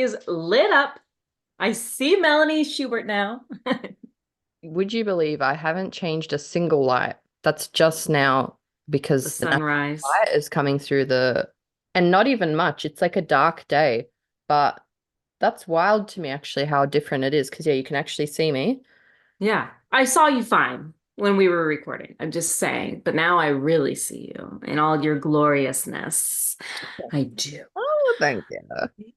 is lit up. I see Melanie Schubert now. Would you believe I haven't changed a single light? That's just now The because the natural sunrise. light is coming through and not even much. It's like a dark day, but that's wild to me actually how different it is because yeah, you can actually see me. Yeah, I saw you fine when we were recording. I'm just saying, but now I really see you in all your gloriousness. I do. Oh, thank you.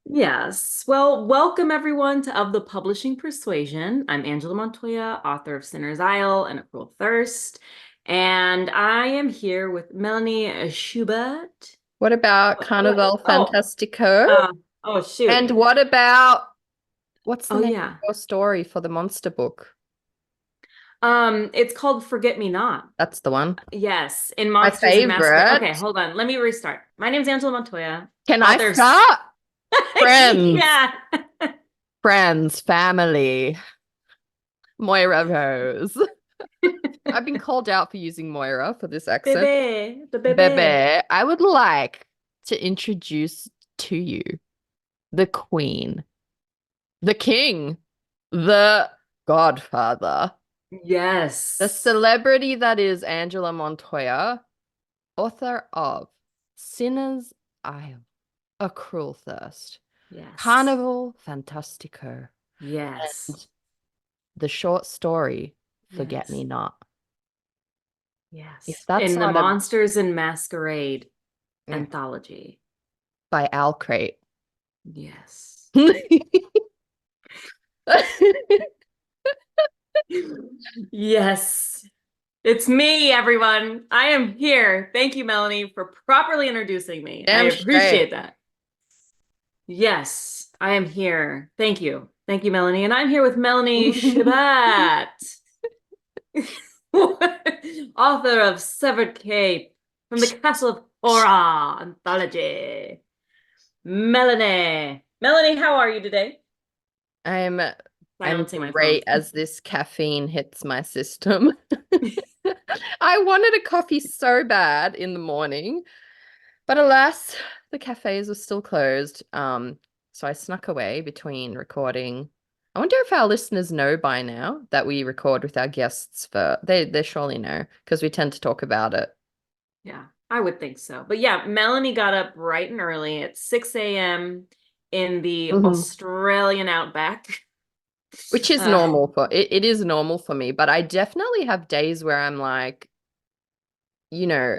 Yes. Well, welcome everyone to Of the Publishing Persuasion. I'm Angela Montoya, author of Sinner's Isle and A Cruel Thirst. And I am here with Melanie Schubert. What about What? Carnival Fantastico? Uh, oh, shoot. And what about what's the Oh, name of yeah. your story for the monster book? It's called Forget Me Not. That's the one. Yes, in My Monsters and Masquerade. Okay, favorite. hold on. Let me restart. My name's Angela Montoya, Can I author of start? Friends, yeah. friends, family, Moira Rose. I've been called out for using Moira for this accent. Bebe, the bebe. Bebe, I would like to introduce to you the Queen, the King, the Godfather, the Yes. celebrity that is Angela Montoya, author of Sinner's Isle, A Cruel Thirst, Yes. Carnival Fantastico, Yes. and the short story Forget Me Yes. Not. If Yes. that's In the not a Monsters and Masquerade yeah, anthology. by Al Crate. Yes. Yes. It's me, everyone. I am here. Thank you, Melanie, for properly introducing me. I Damn straight. appreciate that. Yes, I am here. Thank you. Thank you, Melanie. And I'm here with Melanie Shabat, author of Severed Cape from the Castle of Horror anthology. Melanie. Melanie, how are you today? I'm I'm Silencing my phone. great as this caffeine hits my system. I wanted a coffee so bad in the morning, but alas, the cafes are still closed. So I snuck away between recording. I wonder if our listeners know by now that we record with our guests for they surely know because we tend to talk about it. Yeah, I would think so. But yeah, Melanie got up bright and early at 6 a.m. in the Mhm. Australian outback. Which is Uh, normal for it is normal for me, but I definitely have days where I'm like, you know,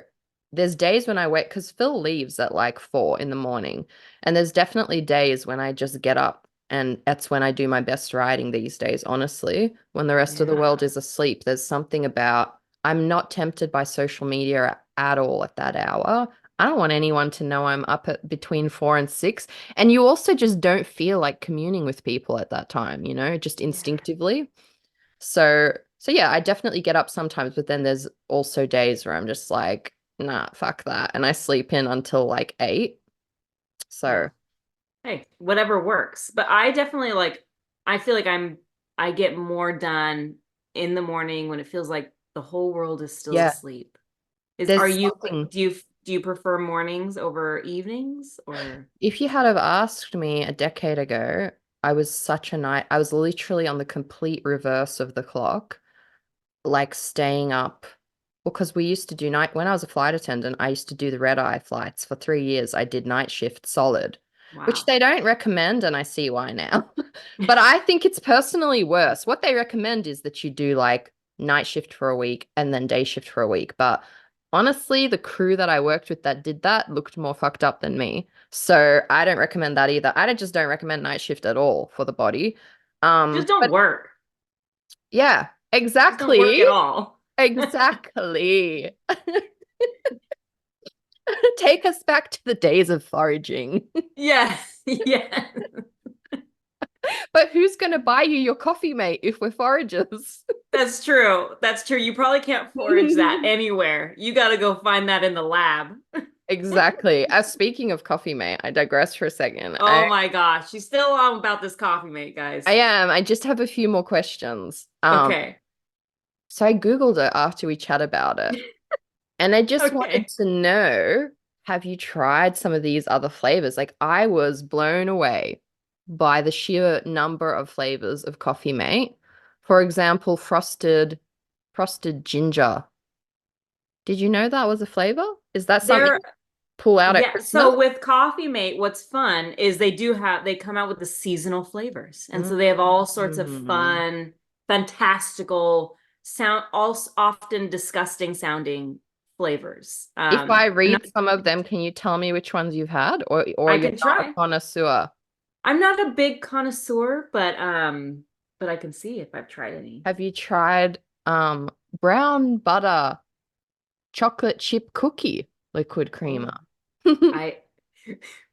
there's days when I wait because Phil leaves at like 4 in the morning. And there's definitely days when I just get up and that's when I do my best writing these days, honestly. When the rest of the world yeah. is asleep, there's something about I'm not tempted by social media at all at that hour. I don't want anyone to know I'm up at between 4 and 6. And you also just don't feel like communing with people at that time, just Yeah. instinctively. So yeah, I definitely get up sometimes, but then there's also days where I'm just like, nah, fuck that. And I sleep in until like 8. So Well, hey, whatever works. But I definitely I feel like I get more done in the morning when it feels like the whole world is still yeah, asleep. Is are there's you something. do you prefer mornings over evenings or If you had have asked me a decade ago, I was literally on the complete reverse of the clock, like staying up because we used to do night when I was a flight attendant, I used to do the red eye flights for 3 years. I did night shift solid, which wow. they don't recommend, and I see why now. But I think it's personally worse. What they recommend is that you do like night shift for a week and then day shift for a week. But honestly, the crew that I worked with that did that looked more fucked up than me. So I don't recommend that either. Just don't recommend night shift at all for the body. Just don't But work. yeah, Just don't work exactly. at all. Exactly. Take us back to the days of foraging. Yes. Yeah. But who's going to buy you your coffee, mate, if we're foragers? That's true. That's true. You probably can't forage that anywhere. You got to go find that in the lab. Exactly. Speaking of coffee, mate, I digress for a second. Oh my gosh. She's still on about this coffee mate, I guys. am. I just have a few more questions. Okay. So I Googled it after we chat about it, and I just wanted Okay. to know, have you tried some of these other flavors? Like I was blown away. by the sheer number of flavors of Coffee Mate. For example, frosted ginger. Did you know that was a flavor? Is that something There, you pull out at yeah. Christmas? So with Coffee Mate, what's fun is they come out with the seasonal flavors. And so they have all sorts of Mm. fun, fantastical often disgusting sounding flavors. If I I'm read not, some of them, can you tell me which ones you've had, or I you're can not a try. connoisseur? I'm not a big connoisseur, but I can see if I've tried any. Have you tried brown butter chocolate chip cookie liquid creamer? Oh, I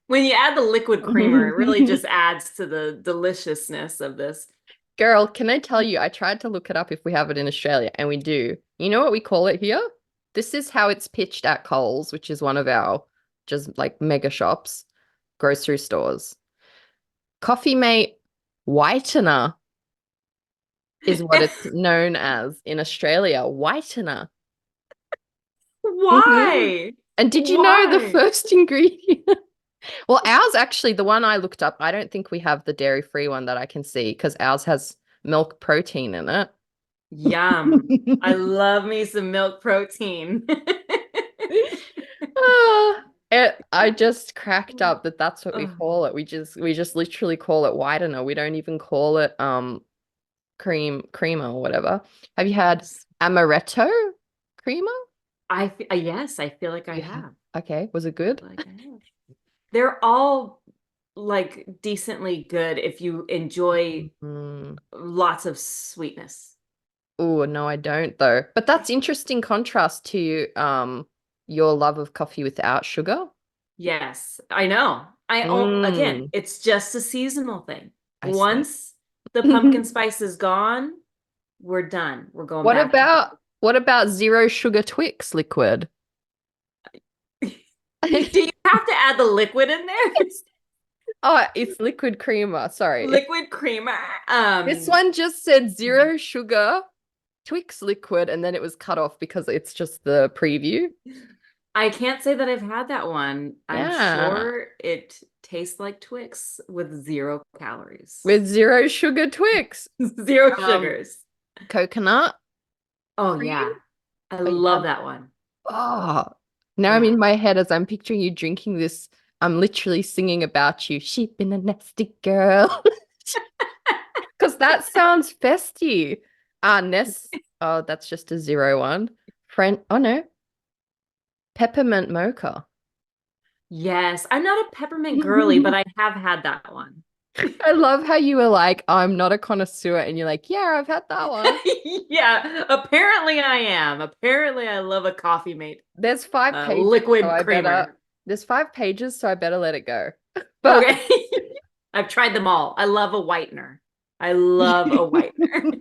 when you add the liquid creamer, it really just adds to the deliciousness of this. Girl, can I tell you, I tried to look it up if we have it in Australia, and we do. You know what we call it here? This is how it's pitched at Coles, which is one of our just like mega shops, grocery stores. Coffee Mate Whitener is what it's known as in Australia. Whitener. Mhm. Why? And did you know the Why? first ingredient? Well, ours actually, the one I looked up, I don't think we have the dairy-free one that I can see because ours has milk protein in it. Yum. I love me some milk protein. Ah, I just cracked up that that's what we Oh, call it. We just literally call it whitener. We don't even call it creamer or whatever. Have you had amaretto creamer? yes, I feel like I Yeah. have. Okay, was it good? Like I have. They're all like decently good if you enjoy Mm. lots of sweetness. Oh, no, I don't though. But that's interesting contrast to your love of coffee without sugar. Yes, I know. Again, Mm, it's just a seasonal thing. I see. Once the pumpkin spice is gone, we're done. We're going What back to about what about zero sugar Twix liquid? Do you have to add the liquid in there? Oh, it's liquid creamer. Sorry. Liquid creamer. This one just said zero sugar Twix liquid, and then it was cut off because it's just the preview. I can't say that I've had that one. I'm Yeah. sure it tastes like Twix with 0 calories. With zero sugar Twix. Zero Um, sugars. coconut Oh cream. yeah. I Oh, you love had. that one. Oh, now I'm Yeah. in my head as I'm picturing you drinking this. I'm literally singing about you. Sheep in a nasty girl. Because that sounds festy. Ness. Oh, that's just a zero one. Friend. Oh no. Peppermint mocha. Yes. I'm not a peppermint girly, but I have had that one. I love how you were like, I'm not a connoisseur, and you're like, yeah, I've had that one. Yeah, apparently I am. Apparently I love a coffee mate There's five pages, so liquid I better. creamer. There's 5 pages, so I better let it go. But Okay. I've tried them all. I love a whitener. I love a whitener.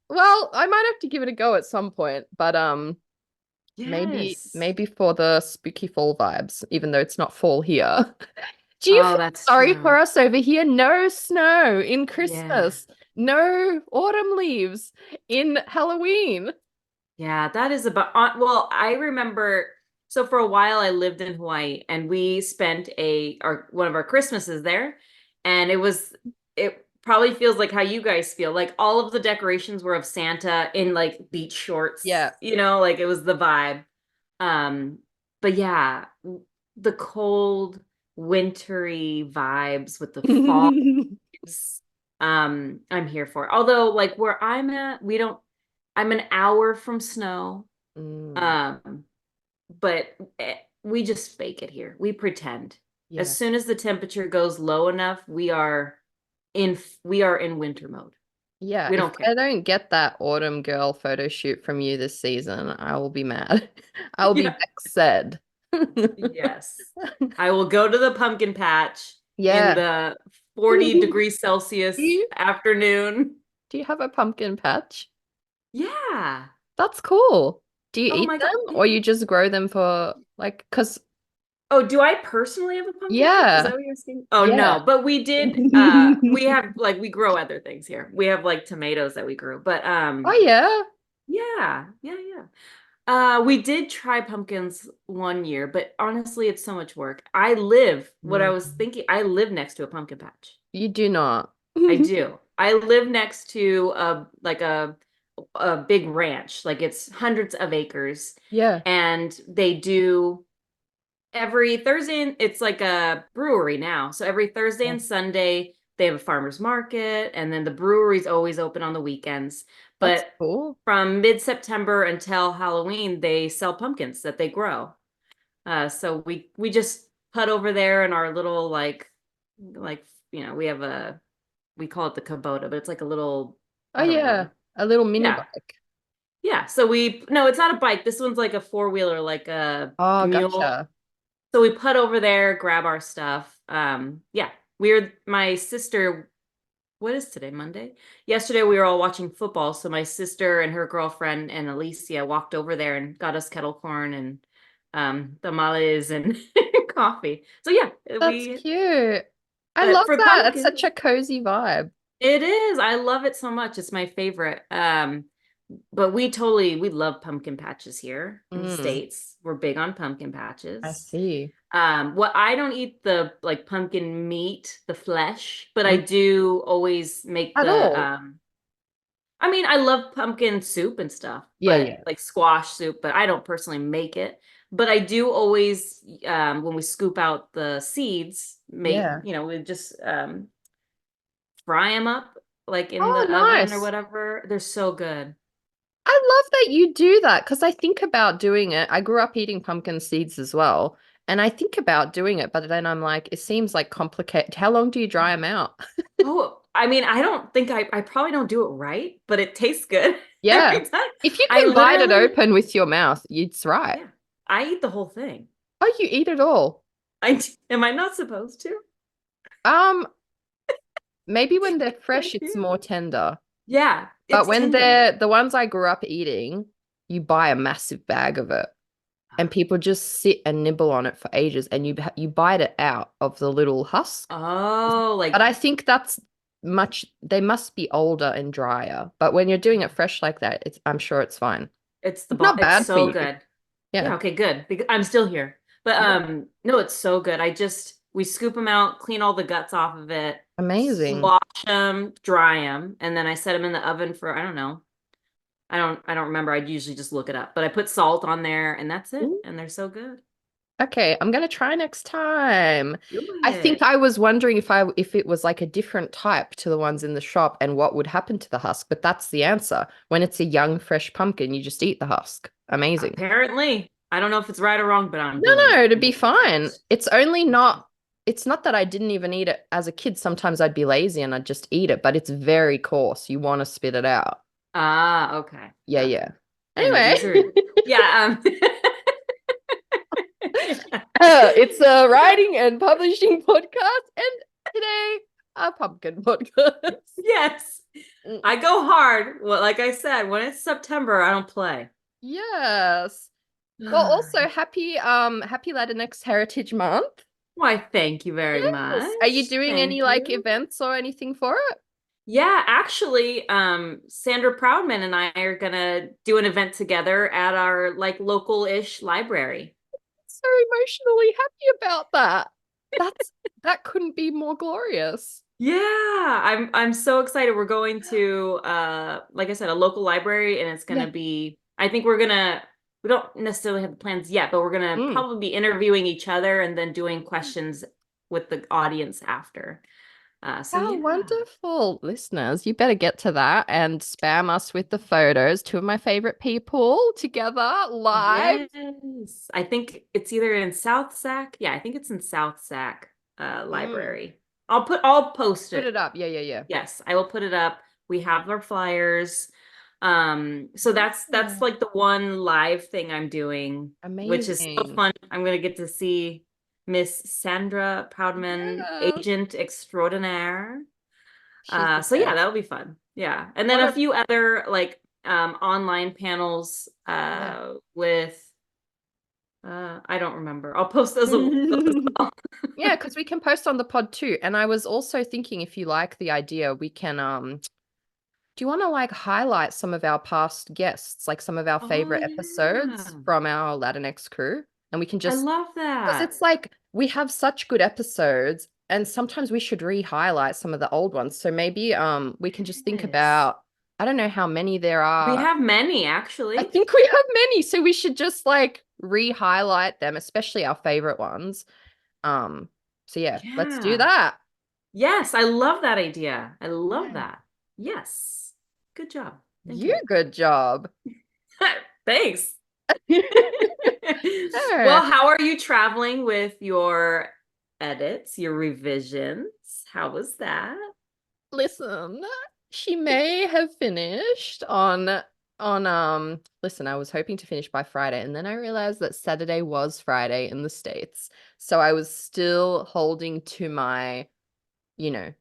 well, I might have to give it a go at some point, but maybe Yes. maybe for the spooky fall vibes, even though it's not fall here. Do you Oh, feel that's sorry for true. us over here? No snow in Yeah. Christmas, no autumn leaves in Halloween. Yeah, that is about well, I remember so for a while I lived in Hawaii and we spent a our one of our Christmases there and it probably feels like how you guys feel. Like all of the decorations were of Santa in like beach shorts, Yeah. like it was the vibe. Um, but yeah, the cold, wintry vibes with the fall. I'm here for it. Although, like where I'm at, I'm an hour from snow. Mm, Um, but we just fake it here. We pretend. As yeah. soon as the temperature goes low enough, we are in winter mode. Yeah, We if don't I care. don't get that autumn girl photo shoot from you this season, I will be mad. I will be Yeah. vexed. Yes. I will go to the pumpkin patch in Yeah. the 40 degrees Do Celsius you afternoon. do you have a pumpkin patch? Yeah. That's cool. Do you Oh eat my God. them or you just grow them for like, cause Oh, do I personally have a pumpkin patch? Is that yeah, what you're saying? Oh yeah. no, but we have like we grow other things here. We have like tomatoes that we grew. But Oh yeah. yeah, yeah, yeah. We did try pumpkins one year, but honestly, it's so much work. What I Mm. was thinking, I live next to a pumpkin patch. You do not. I do. I live next to a big ranch, like it's hundreds of acres, Yeah. and they do every Thursday. It's like a brewery now, so every Thursday Yeah. and Sunday they have a farmer's market, and then the brewery's always open on the weekends. That's But cool. from mid-September until Halloween, they sell pumpkins that they grow. So we just put over there in our little like we have we call it the Kubota, but it's like a little, Oh I don't yeah, know. a little mini Yeah. bike. Yeah. So no, it's not a bike. This one's like a four-wheeler, like a Oh, mule. gotcha. So we put over there, grab our stuff. Yeah. My sister, what is today, Monday? Yesterday we were all watching football. So my sister and her girlfriend and Alicia walked over there and got us kettle corn and tamales and coffee. So yeah, That's we cute. I but love for that. It's pumpkin, such a cozy vibe. it is. I love it so much. It's my favorite. But we love pumpkin patches here in the Mm, States. We're big on pumpkin I patches. see. What I don't eat the like pumpkin meat, the flesh, but I Mm. do always make At the all. I mean, I love pumpkin soup and stuff, Yeah, but yeah. like squash soup, but I don't personally make it. But I do always when we scoop out the seeds, Yeah. we just fry them up like in Oh, the oven or nice. whatever. They're so good. I love that you do that because I think about doing it. I grew up eating pumpkin seeds as well. And I think about doing it, but then I'm like, it seems like complicated. How long do you dry them out? Oh, I mean, I don't think I probably don't do it right, but it tastes good Yeah. every time. If you I can bite it literally, open with your mouth, it's right. yeah, I eat the whole thing. Oh, you eat it all. Am I not supposed to? Um, Maybe when they're I fresh, it's more do. tender. Yeah, But it's when tender. they're the ones I grew up eating, you buy a massive bag of it and people just sit and nibble on it for ages and you bite it out of the little husk. Oh, But like I think they must be older and drier. But when you're doing it fresh like that, I'm sure it's fine. It's not it's bad for so you. good. Yeah. Yeah, okay, good. Because I'm still here. But Yeah. no, it's so good. We scoop them out, clean all the guts off of it, Amazing. wash them, dry them, and then I set them in the oven for I don't know. I don't remember. I'd usually just look it up, but I put salt on there and that's it. Ooh. And they're so good. Okay, I'm gonna try next time. Do I think it. I was wondering if it was like a different type to the ones in the shop and what would happen to the husk, but that's the answer. When it's a young, fresh pumpkin, you just eat the husk. Amazing. Apparently, I don't know if it's right or wrong, but I'm No, doing no, it. it'd I'm be gonna do fine. it. It's not that I didn't even eat it as a kid. Sometimes I'd be lazy and I'd just eat it, but it's very coarse. You want to spit it out. Ah, okay. Yeah, Okay. yeah. Yeah, no, Anyway, these are yeah, it's a writing and publishing podcast, and today a pumpkin podcast. yes. Mm, I go hard. Well, like I said, when it's September, I don't play. yes. Well, also happy Latinx Heritage Month. Why, thank you very Yes. Are you much. doing any Thank like you. events or anything for it? Yeah, actually, Sandra Proudman and I are gonna do an event together at our like local-ish library. So emotionally happy about that. That's that couldn't be more glorious. Yeah, I'm so excited. We're going to like I said, a local library and it's Yeah. gonna be I think we don't necessarily have the plans yet, but we're gonna Mm. probably be interviewing each other and then doing questions with the audience after. So How yeah. wonderful, listeners. You better get to that and spam us with the photos. Two of my favorite people together live. Yes. I think it's either in South Sac. Yeah, I think it's in South Sac Mm. library. I'll post Put it. it up. Yeah, yeah, yeah. Yes, I will put it up. We have our flyers. So that's Yeah. like the one live thing I'm doing, which is so Amazing. fun. I'm gonna get to see Miss Sandra Proudman, Yeah. agent extraordinaire. She's the So yeah, best. that'll be fun. Yeah. And then What a a few other like online panels yeah. with I don't remember. I'll post those as well. Yeah, because we can post on the pod too. And I was also thinking if you like the idea, we can do you want to like highlight some of our past guests, like some of our Oh, favorite yeah. episodes from our Latinx crew? And we can I just, love because that. it's like we have such good episodes, and sometimes we should re-highlight some of the old ones. So maybe we can just think Yes. about, I don't know how many there We are. have many, I actually. think we have many, so we should just like re-highlight them, especially our favorite ones. Um, so yeah, let's do Yeah. that. Yes, I love that idea. I love Yeah. that. Yes. Good job. Thank You you. good job. Thanks. Yeah. Well, how are you traveling with your edits, your revisions? How was that? Listen, she may have finished on listen, I was hoping to finish by Friday, and then I realized that Saturday was Friday in the States. So I was still holding to my,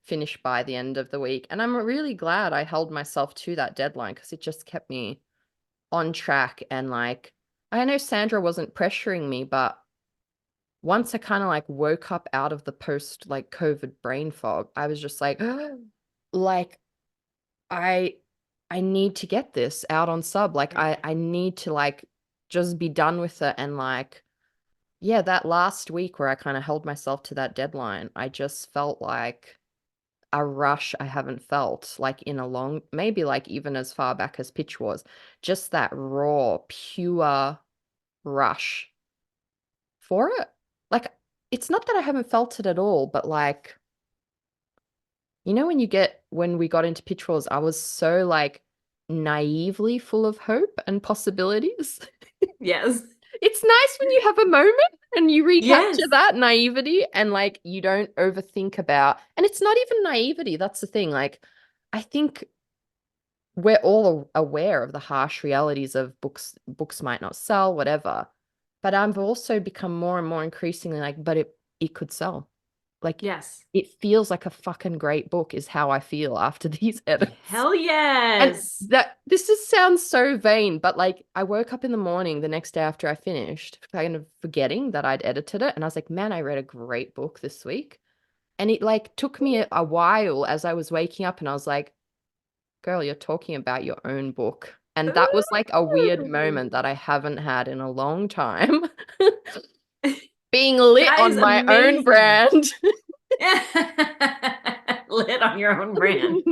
finish by the end of the week. And I'm really glad I held myself to that deadline because it just kept me on track. And like, I know Sandra wasn't pressuring me, but once I kind of like woke up out of the post like COVID brain fog, I was just like, like I I need to get this out on sub. Like I need to like just be done with it. And like, yeah, that last week where I kind of held myself to that deadline, I just felt like a rush I haven't felt like in a long, maybe like even as far back as Pitch was. Just that raw, pure rush for it. Like, it's not that I haven't felt it at all, but like, when we got into Pitch Wars, I was so like naively full of hope and possibilities. Yes. It's nice when you have a moment and you recapture Yes. that naivety and like you don't overthink about, and it's not even naivety, that's the thing. Like, I think we're all aware of the harsh realities of books might not sell, whatever. But I've also become more and more increasingly like, but it could sell. Like, Yes. it feels like a fucking great book is how I feel after these edits. Hell And yes. that this just sounds so vain, but like I woke up in the morning the next day after I finished, kind of forgetting that I'd edited it. And I was like, man, I read a great book this week. And it like took me a while as I was waking up and I was like, girl, you're talking about your own book. And that was like a weird moment that I haven't had in a long time. Being lit That is on my own amazing. brand. Lit on your own brand.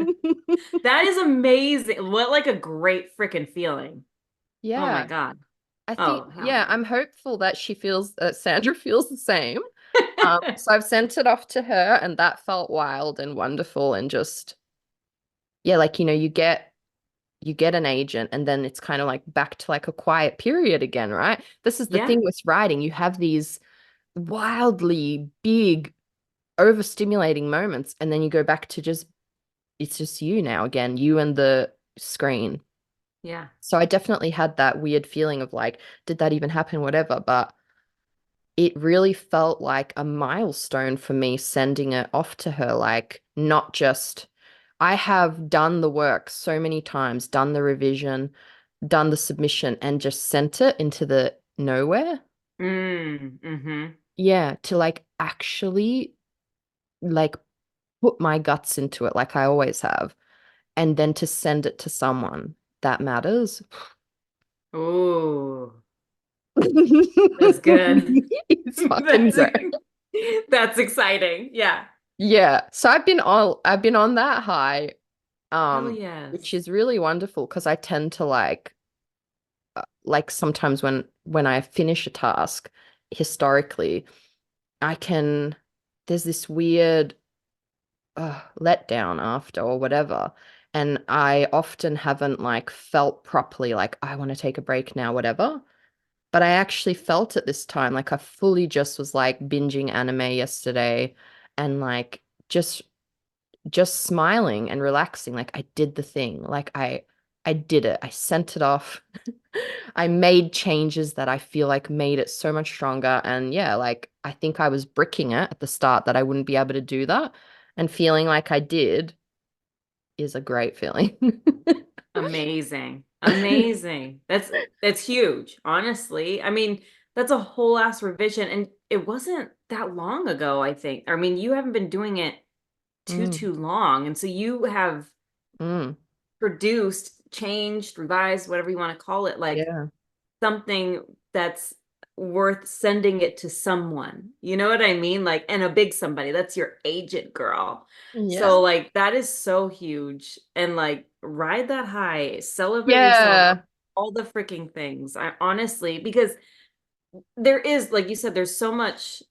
That is amazing. What like a great freaking feeling. Oh my Yeah. God. I think, Oh, hell yeah, yeah. I'm hopeful that Sandra feels the same. So I've sent it off to her, and that felt wild and wonderful, and just, yeah, like, you get an agent, and then it's kind of like back to like a quiet period again, right? This is the Yeah. thing with writing. You have these wildly big, overstimulating moments, and then you go back to just, it's just you now again, you and the screen. Yeah. So I definitely had that weird feeling of like, did that even happen, whatever, but it really felt like a milestone for me sending it off to her. Like, not just, I have done the work so many times, done the revision, done the submission, and just sent it into the nowhere. Mm-hmm. Yeah, to like actually like put my guts into it like I always have, and then to send it to someone that matters. Oh, that's good. It's fucking That's great. that's exciting. Yeah. Yeah. So I've been on that high, Hell which yes. is really wonderful because I tend to like sometimes when I finish a task historically, I can there's this weird letdown after or whatever. And I often haven't like felt properly like I want to take a break now, whatever. But I actually felt it this time. Like I fully just was like binging anime yesterday and like just smiling and relaxing. Like I did the thing. Like I did it. I sent it off. I made changes that I feel like made it so much stronger. And yeah, like I think I was bricking it at the start that I wouldn't be able to do that. And feeling like I did is a great feeling. Amazing. Amazing. That's huge, honestly. I mean, that's a whole ass revision and it wasn't that long ago, I think. I mean, you haven't been doing it too Mm, long. And so you have mm. produced, changed, revised, whatever you want to call it, like Yeah. something that's worth sending it to someone. You know what I mean? Like, and a big somebody, that's your agent, girl. Yeah. So like that is so huge. And like ride that high, celebrate yourself, Yeah. all the freaking things. I honestly, because there is, like you said, there's so much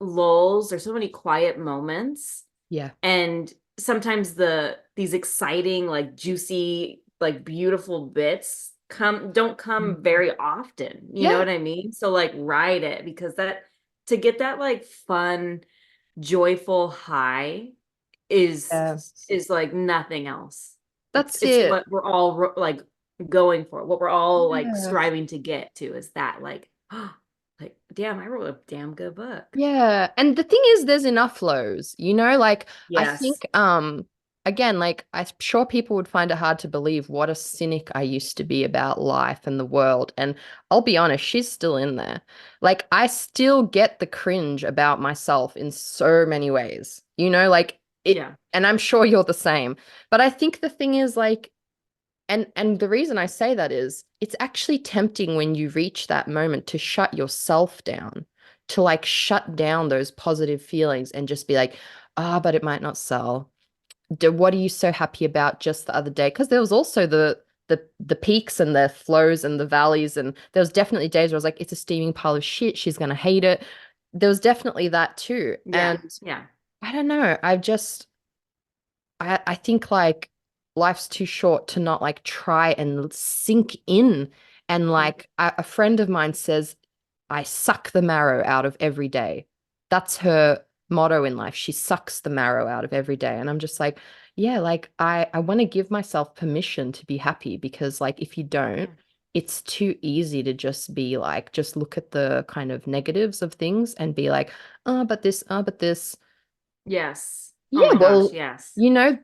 lulls, there's so many quiet moments, Yeah. and sometimes these exciting, like juicy, like beautiful bits don't come Mhm. very often. You know Yeah. what I mean? So like ride it, because that, to get that like fun, joyful high is Yeah. is like nothing else. That's It's it. what we're all like going for, what we're all like Yeah. striving to get to, is that like like damn, I wrote a damn good book. Yeah. And the thing is, there's enough lows, like I Yes. think, again, like I'm sure people would find it hard to believe what a cynic I used to be about life and the world. And I'll be honest, she's still in there. Like I still get the cringe about myself in so many ways, like it, Yeah. and I'm sure you're the same. But I think the thing is like, and the reason I say that is it's actually tempting when you reach that moment to shut yourself down, to like shut down those positive feelings and just be like, but it might not sell. What are you so happy about just the other day? Because there was also the peaks and the flows and the valleys, and there was definitely days where I was like, it's a steaming pile of shit. She's gonna hate it. There was definitely that too. Yeah. And Yeah. I don't know. I think like life's too short to not like try and sink in. And like a friend of mine says, I suck the marrow out of every day. That's her motto in life. She sucks the marrow out of every day. And I'm just like, yeah, like I want to give myself permission to be happy because like if you don't, Yeah. it's too easy to just be like, just look at the kind of negatives of things and be like, oh, but this. Yes. Oh Yeah, my gosh, well, yes.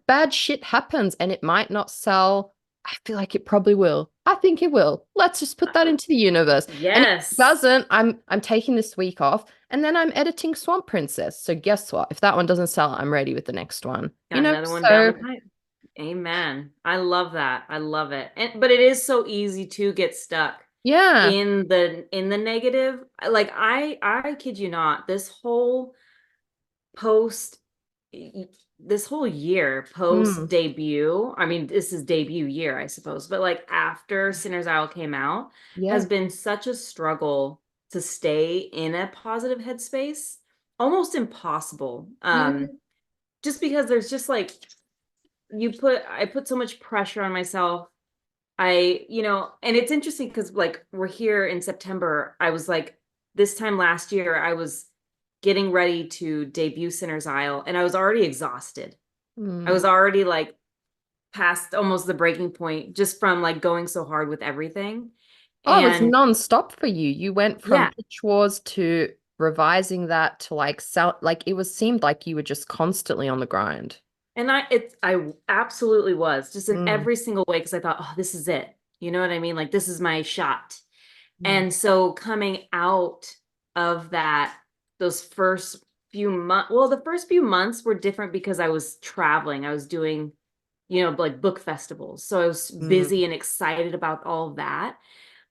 bad shit happens and it might not sell. I feel like it probably will. I think it will. Let's just put that into the universe. And if it Yes. doesn't, I'm taking this week off and then I'm editing Swamp Princess. So guess what? If that one doesn't sell, I'm ready with the next one. Got another one down So the pipe. Amen. I love that. I love it. And but it is so easy to get stuck yeah. in the negative. Like I kid you not, post this whole year post Mm, debut, I mean, this is debut year, I suppose, but like after Sinner's Isle came out, yeah. has been such a struggle to stay in a positive headspace, almost impossible. Yeah. Just because there's just like I put so much pressure on myself. And it's interesting because like we're here in September. I was like, this time last year, I was getting ready to debut Sinner's Isle, and I was already exhausted. I Mm. was already like past almost the breaking point just from like going so hard with everything. Oh, it was And non-stop for you. You went from yeah, Pitch Wars to revising that to like sell, like it was seemed like you were just constantly on the grind. and I absolutely was just in Mm, every single way, because I thought, oh, this is it. You know what I mean? Like this is my shot. mm, And so coming out of that, those first few months, well, the first few months were different because I was traveling. I was doing, like book festivals. So I was mm, busy and excited about all of that.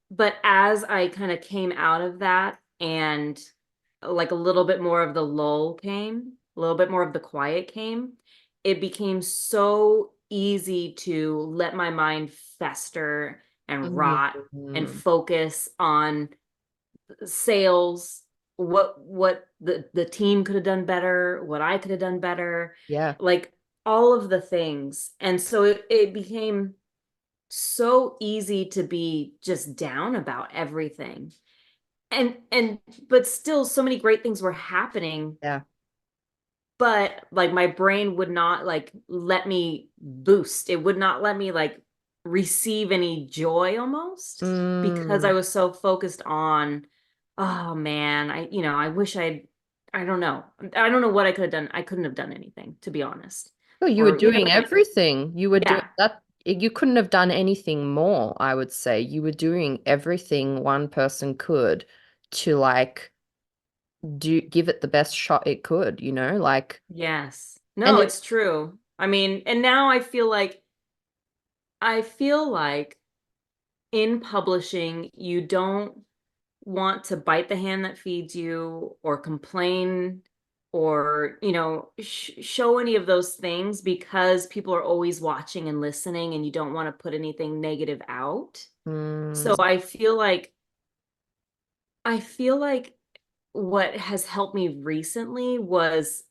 But as I kind of came out of that, and like a little bit more of the lull came, a little bit more of the quiet came, it became so easy to let my mind fester and mm, rot and mm. focus on sales, what the team could have done better, what I could have done better, Yeah. like all of the things. And so it became so easy to be just down about everything. And but still so many great things were happening, Yeah. but like my brain would not like let me boost. It would not let me like receive any joy almost, because I Mm. was so focused on, oh man, I wish I don't know. I don't know what I could have done. I couldn't have done anything, to be honest. Well, you were Or, doing like, everything. You were doing yeah. that. You couldn't have done anything more, I would say. You were doing everything one person could to like give it the best shot it could, like Yes. and No, it it's true. I mean, and now I feel like I feel like in publishing, you don't want to bite the hand that feeds you or complain or, show any of those things because people are always watching and listening and you don't want to put anything negative out. So Mm, I feel like what has helped me recently was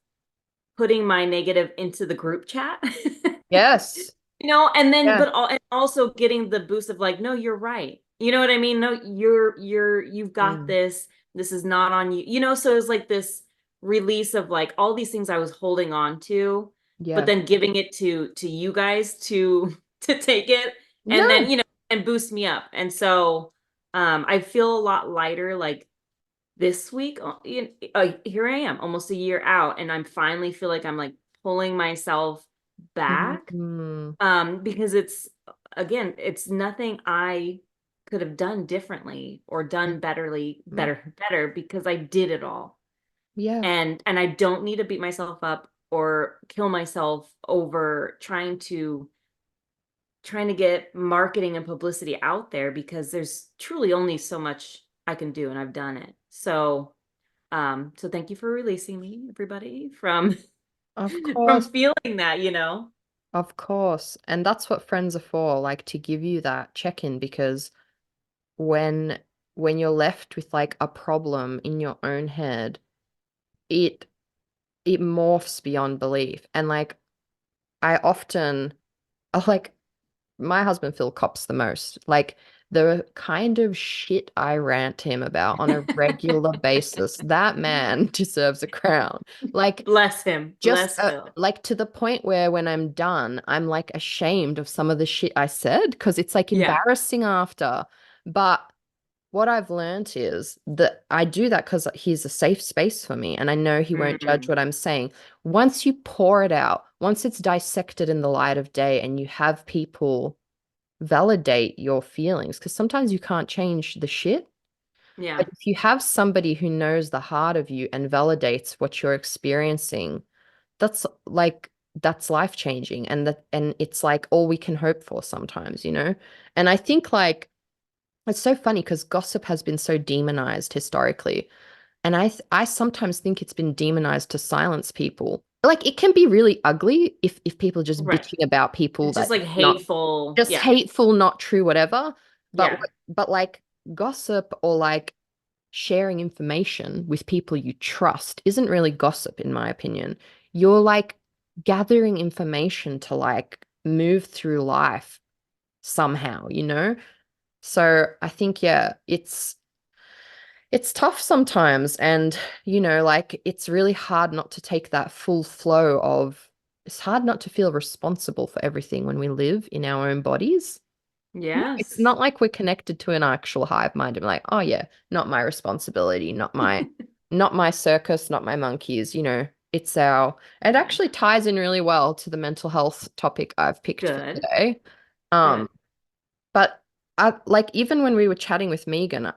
putting my negative into the group chat. yes. And then Yeah. and also getting the boost of like, no, you're right. You know what I mean? No, you've got Mm, this. This is not on you. So it's like this release of like all these things I was holding on to, but yeah. then giving it to you guys to to take it and No. then, and boost me up. And so I feel a lot lighter like this week, here I am, almost a year out, and I'm finally feel like I'm like pulling myself back, Mm, because it's nothing I could have done differently or done mm, better because I did it all, yeah. and I don't need to beat myself up or kill myself over trying to get marketing and publicity out there because there's truly only so much I can do, and I've done it. So thank you for releasing me, everybody, from Of from course. feeling that. Of course. And that's what friends are for, like to give you that check-in because when when you're left with like a problem in your own head, it it morphs beyond belief. And like I often like my husband Phil cops the most. Like the kind of shit I rant him about on a regular basis, that man deserves a crown. Like Bless him. just Bless Phil. like to the point where when I'm done, I'm like ashamed of some of the shit I said because it's like Yeah. embarrassing after. But what I've learned is that I do that because he's a safe space for me and I know he won't judge Mm, what I'm saying. Once you pour it out, once it's dissected in the light of day and you have people validate your feelings, because sometimes you can't change the shit. yeah. But if you have somebody who knows the heart of you and validates what you're experiencing, that's like that's life changing and it's like all we can hope for sometimes. And I think like it's so funny because gossip has been so demonized historically. And I sometimes think it's been demonized to silence people. Like it can be really ugly if people just Right. bitching about people It's just that like not hateful. just Yeah. hateful, not true, whatever. But Yeah. but like gossip or like sharing information with people you trust isn't really gossip, in my opinion. You're like gathering information to like move through life somehow. So I think, yeah, it's tough sometimes. And, like it's really hard not to take that full flow of it's hard not to feel responsible for everything when we live in our own bodies. It's Yes. not like we're connected to an actual hive mind and like, oh yeah, not my responsibility, not my circus, not my monkeys. It Yeah. actually ties in really well to the mental health topic I've picked for Good. today. Good. Um, but I like even when we were chatting with Megan,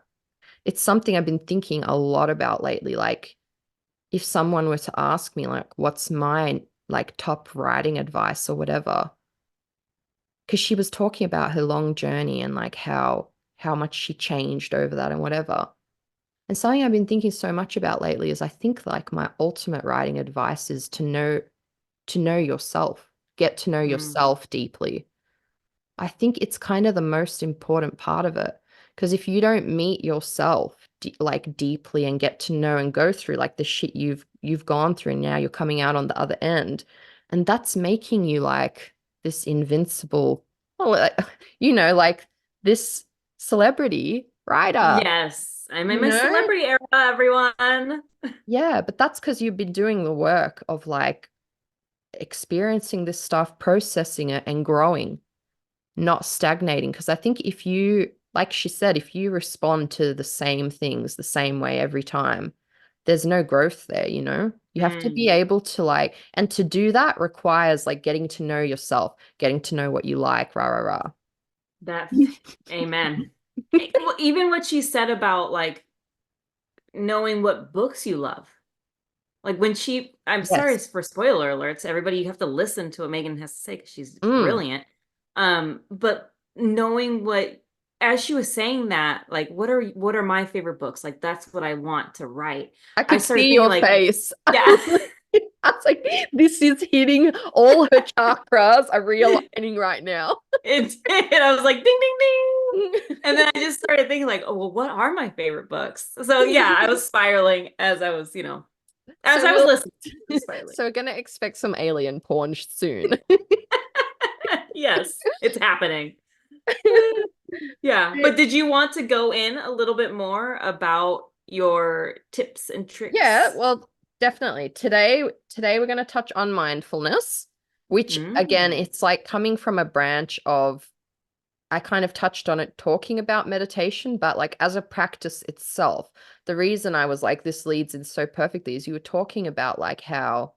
it's something I've been thinking a lot about lately. Like if someone were to ask me like what's my like top writing advice or whatever, because she was talking about her long journey and like how much she changed over that and whatever. And something I've been thinking so much about lately is I think like my ultimate writing advice is to know yourself, get to know Mm, yourself deeply. I think it's kind of the most important part of it. Because if you don't meet yourself like deeply and get to know and go through like the shit you've gone through, and now you're coming out on the other end, and that's making you like this invincible, oh, like this celebrity writer, yes. I'm in you my know? celebrity era, everyone. Yeah, but that's because you've been doing the work of like experiencing this stuff, processing it, and growing, not stagnating. Because I think if you, like she said, if you respond to the same things the same way every time, there's no growth there. You have to be Mm, able to like, and to do that requires like getting to know yourself, getting to know what you like, rah, rah, rah. that, amen. Well, even what she said about like knowing what books you love. Like I'm sorry Yes. for spoiler alerts, everybody, you have to listen to what Megan has to say because she's Mm, brilliant. But knowing what, as she was saying that, like, what are my favorite books? Like, that's what I want to write. I I could started see thinking your like, face. yeah, I was like, this is hitting all her chakras are realigning right now. it did. I was like, ding, ding, ding. And then I just started thinking like, oh, well, what are my favorite books? So yeah, I was spiraling as I was, as So I was we'll listening, I was spiraling. so we're gonna expect some alien porn soon. Yes, it's happening. Yeah. But did you want to go in a little bit more about your tips and Yeah, tricks? well, definitely. Today we're going to touch on mindfulness, which again, Mm. it's like coming from a branch of I kind of touched on it talking about meditation, but like as a practice itself, the reason I was like this leads in so perfectly is you were talking about like how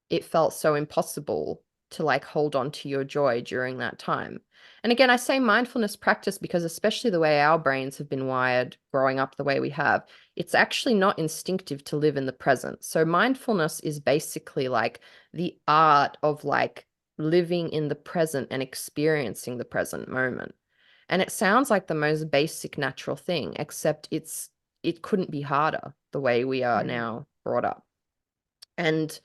it felt so impossible to like hold on to your joy during that time. And again, I say mindfulness practice because, especially the way our brains have been wired growing up the way we have, it's actually not instinctive to live in the present. So, mindfulness is basically like the art of like living in the present and experiencing the present moment. And it sounds like the most basic natural thing, except it couldn't be harder the way we are Mm. now brought up. And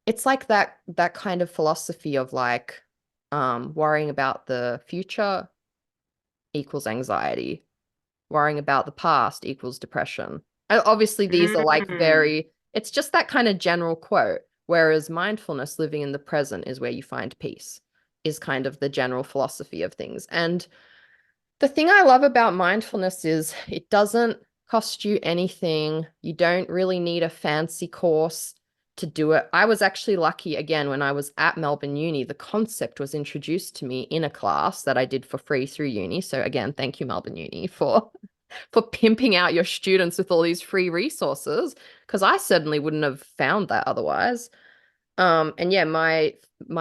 it's like that kind of philosophy of like worrying about the future equals anxiety, worrying about the past equals depression. And obviously these are like Mm. very it's just that kind of general quote, whereas mindfulness, living in the present, is where you find peace, is kind of the general philosophy of things. And the thing I love about mindfulness is it doesn't cost you anything. You don't really need a fancy course to do it. I was actually lucky again when I was at Melbourne Uni, the concept was introduced to me in a class that I did for free through uni. So again, thank you, Melbourne Uni, for pimping out your students with all these free resources, because I certainly wouldn't have found that otherwise. And yeah, my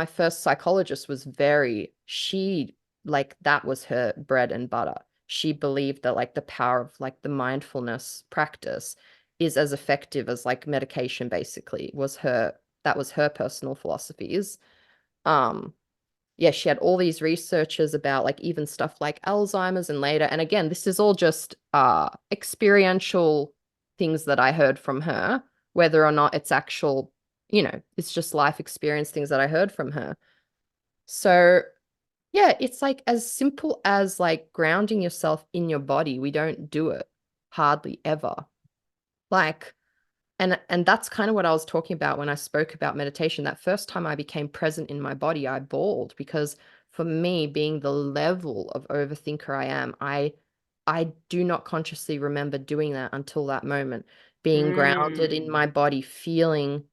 first psychologist was very, she like that was her bread and butter. She believed that like the power of like the mindfulness practice is as effective as like medication, basically, was her that was her personal philosophies. Um, yeah, she had all these researchers about like even stuff like Alzheimer's and later. And again, this is all just experiential things that I heard from her, whether or not it's actual, it's just life experience things that I heard from her. So yeah, it's like as simple as like grounding yourself in your body. We don't do it hardly ever. Like and that's kind of what I was talking about when I spoke about meditation. That first time I became present in my body, I bawled because for me, being the level of overthinker I am, I do not consciously remember doing that until that moment. Being grounded in Mm. my body, feeling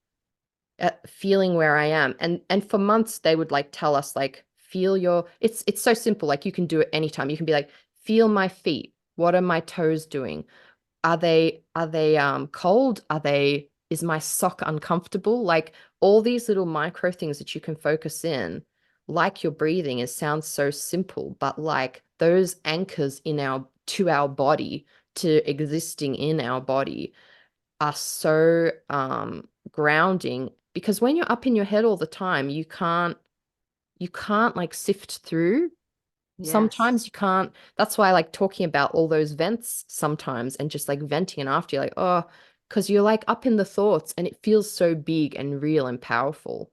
where I am. And for months they would like tell us like feel your it's so simple. Like you can do it anytime. You can be like, feel my feet. What are my toes doing? Are they cold? Is my sock uncomfortable? Like all these little micro things that you can focus in, like your breathing, it sounds so simple, but like those anchors in our to our body, to existing in our body, are so grounding, because when you're up in your head all the time, you can't like sift through. Yes. Sometimes you can't. That's why I like talking about all those vents sometimes and just like venting, and after you're like, oh, because you're like up in the thoughts and it feels so big and real and powerful.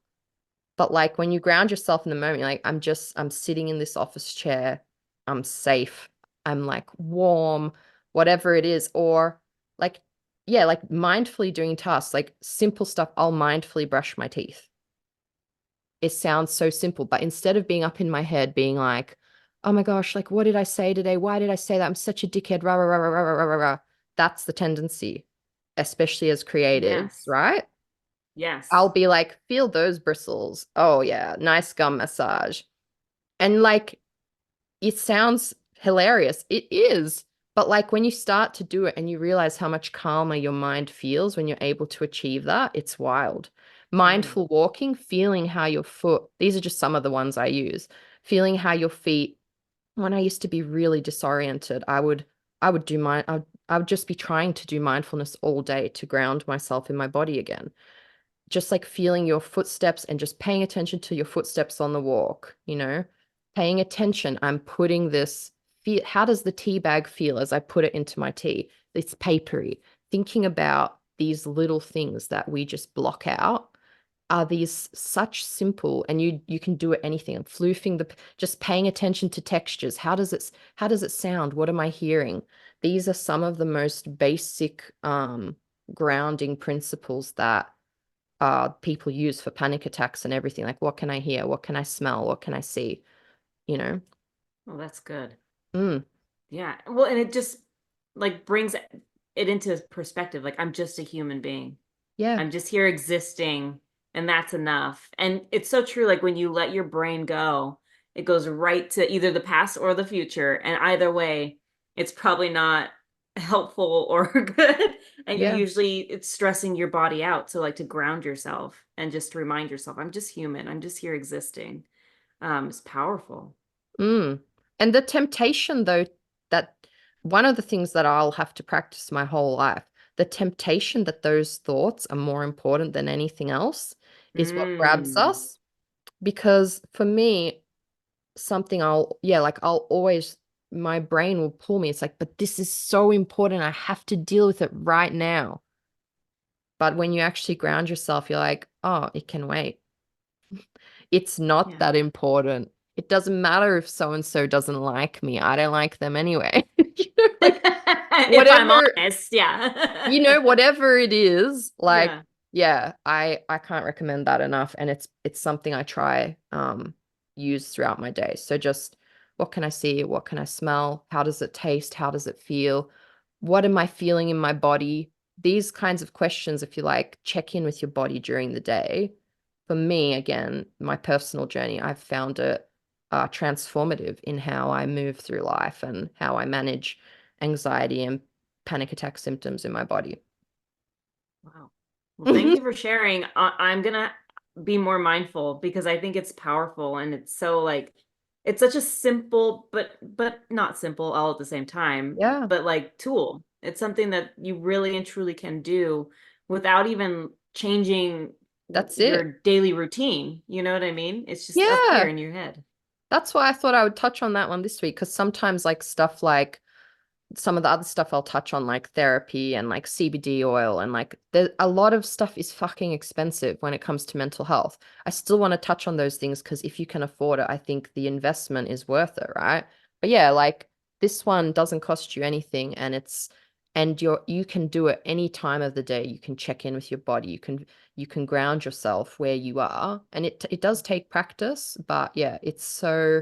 But like when you ground yourself in the moment, you're like, I'm sitting in this office chair. I'm safe. I'm like warm, whatever it is. Or like, yeah, like mindfully doing tasks, like simple stuff. I'll mindfully brush my teeth. It sounds so simple, but instead of being up in my head, being like, oh my gosh, like, what did I say today? Why did I say that? I'm such a dickhead. Rah, rah, rah, rah, rah, rah, rah, rah. That's the tendency, especially as creatives, Yes. right? I'll Yes. be like, feel those bristles. Oh, yeah, nice gum massage. And like, it sounds hilarious. It is. But like when you start to do it and you realize how much calmer your mind feels when you're able to achieve that, it's wild. Mm. Mindful walking, feeling how your foot, these are just some of the ones I use. Feeling how your feet, when I used to be really disoriented, I would do I would just be trying to do mindfulness all day to ground myself in my body again. Just like feeling your footsteps and just paying attention to your footsteps on the walk, you know? paying attention. I'm putting this feel. How does the tea bag feel as I put it into my tea? It's papery. Thinking about these little things that we just block out are these such simple, and you can do it anything. I'm floofing just paying attention to textures. How does it sound? What am I hearing? These are some of the most basic grounding principles that people use for panic attacks and everything. Like, what can I hear? What can I smell? What can I see? You know? Oh, that's good. Mm, Yeah. Well, and it just like brings it into perspective. Like I'm just a human being. yeah. I'm just here existing, and that's enough. And it's so true. Like when you let your brain go, it goes right to either the past or the future. And either way, it's probably not helpful or good. And Yeah. it's stressing your body out. So like to ground yourself and just to remind yourself, I'm just human. I'm just here existing. It's powerful. Mm. And the temptation, though, that one of the things that I'll have to practice my whole life, the temptation that those thoughts are more important than anything else is what grabs Mm. us. Because for me, something I'll always, my brain will pull me. It's like, but this is so important. I have to deal with it right now. But when you actually ground yourself, you're like, oh, it can wait. It's not Yeah. that important. It doesn't matter if so and so doesn't like me. I don't like them anyway. Like If I'm whatever, honest, yeah. whatever it is, like Yeah. yeah, I can't recommend that enough, and it's something I try use throughout my day. So just what can I see? What can I smell? How does it taste? How does it feel? What am I feeling in my body? These kinds of questions, if you like, check in with your body during the day. For me, again, my personal journey, I've found it transformative in how I move through life and how I manage anxiety and panic attack symptoms in my body. Wow. Well, thank you for sharing. I'm gonna be more mindful because I think it's powerful and it's so like it's such a simple but not simple all at the same time, Yeah, but like tool. It's something that you really and truly can do without even changing that's your it. daily routine. You know what I mean? It's just up here Yeah. in your head. That's why I thought I would touch on that one this week, because sometimes like stuff like some of the other stuff I'll touch on, like therapy and like CBD oil, and like a lot of stuff is fucking expensive when it comes to mental health. I still want to touch on those things because if you can afford it, I think the investment is worth it, right? But yeah, like this one doesn't cost you anything, and you can do it any time of the day. You can check in with your body. You can ground yourself where you are, and it does take practice, but yeah, it's so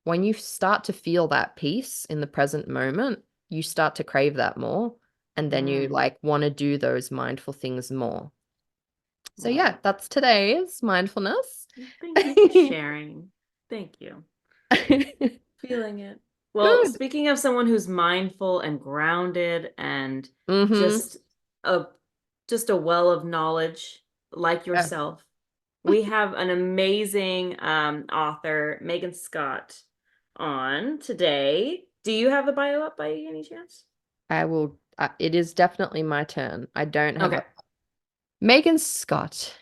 when you start to feel that peace in the present moment, you start to crave that more. And then you Mm, like want to do those mindful things more. So, love yeah, it. that's today's mindfulness. Thank you for sharing. Thank you. Feeling it. Well, Good. speaking of someone who's mindful and grounded and Mm-hmm. just a just a well of knowledge like Yeah, yourself, we have an amazing author, Megan Scott, on today. Do you have the bio up by any chance? I will. It is definitely my turn. I don't have Okay. a. Megan Scott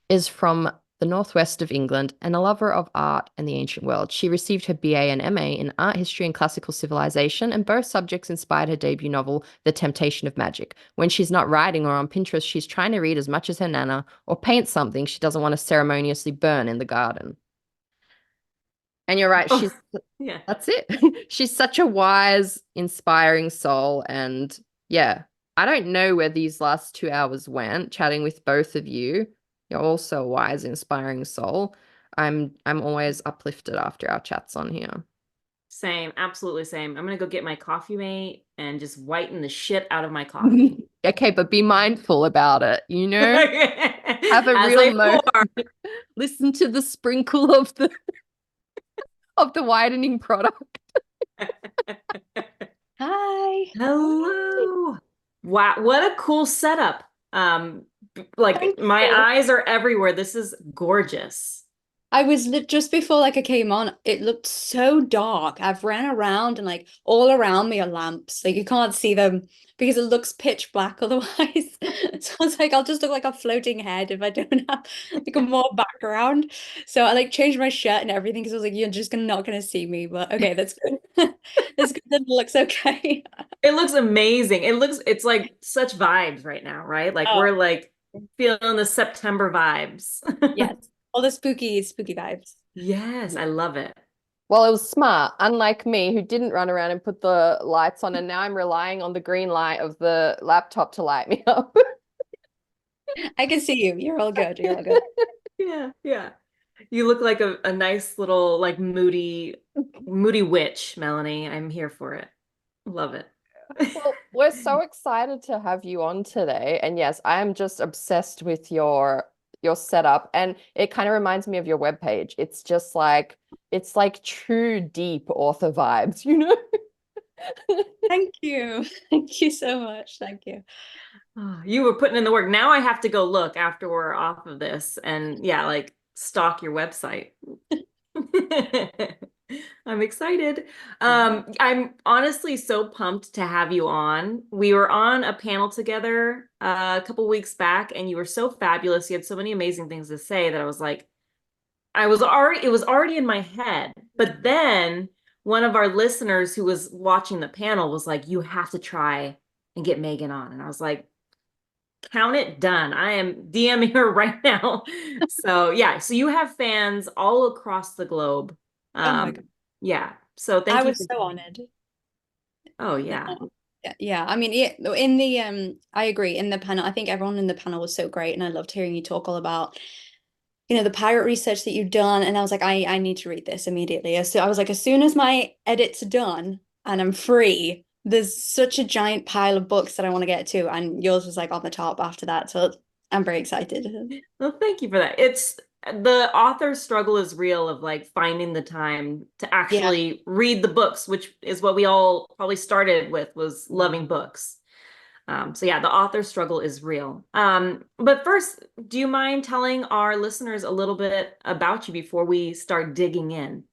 is from the northwest of England and a lover of art and the ancient world. She received her BA and MA in art history and classical civilization, and both subjects inspired her debut novel, The Temptation of Magic. When she's not writing or on Pinterest, she's trying to read as much as her nana or paint something she doesn't want to ceremoniously burn in the garden. And you're right, Oh, yeah. that's it. She's such a wise, inspiring soul. And yeah, I don't know where these last 2 hours went, chatting with both of you. You're also a wise, inspiring soul. I'm always uplifted after our chats on here. Same, absolutely same. I'm gonna go get my coffee mate and just whiten the shit out of my coffee. Okay, but be mindful about it, you know? Have a As real I moment. pour. Listen to the sprinkle of the whitening product. Hi. Hi. Hello. Wow, what a cool setup. Like Thank my you. eyes are everywhere. This is gorgeous. I was just before like I came on, it looked so dark. I've ran around and like all around me are lamps. Like you can't see them because it looks pitch black otherwise. So I was like, I'll just look like a floating head if I don't have like a more background. So I like changed my shirt and everything because I was like, you're just not gonna see me. But okay, that's good. That's good. That looks okay. It looks amazing. It's like such vibes right now, right? Like Oh, we're like feeling the September vibes. yes. All the spooky vibes. Yes, I love it. Well, it was smart, unlike me, who didn't run around and put the lights on, and now I'm relying on the green light of the laptop to light me up. I can see you. You're all good. You're all good. Yeah, yeah. You look like a nice little like moody witch, Melanie. I'm here for it. Love it. Well, we're so excited to have you on today. And yes, I am just obsessed with your setup. And it kind of reminds me of your webpage. It's like true deep author vibes, you know? Thank you. Thank you so much. Thank you. Oh, you were putting in the work. Now I have to go look after we're off of this and yeah, like stalk your website. I'm excited. Yeah. I'm honestly so pumped to have you on. We were on a panel together a couple weeks back, and you were so fabulous. You had so many amazing things to say that I was like, it was already in my head. But then one of our listeners who was watching the panel was like, you have to try and get Megan on. And I was like, count it done. I am DMing her right now. So yeah, so you have fans all across the globe. Oh my God. Yeah. So I thank you was for so doing honored. that. Oh No. yeah. Yeah, yeah. I mean, yeah, in the I agree. In the panel, I think everyone in the panel was so great, and I loved hearing you talk all about, the pirate research that you've done. And I was like, I need to read this immediately. So I was like, as soon as my edits are done and I'm free, there's such a giant pile of books that I want to get to, and yours was like on the top after that. So I'm very excited. Well, thank you for that. It's the author's struggle is real of like finding the time to Yeah. actually read the books, which is what we all probably started with was loving books. So yeah, the author struggle is real. But first, do you mind telling our listeners a little bit about you before we start digging in?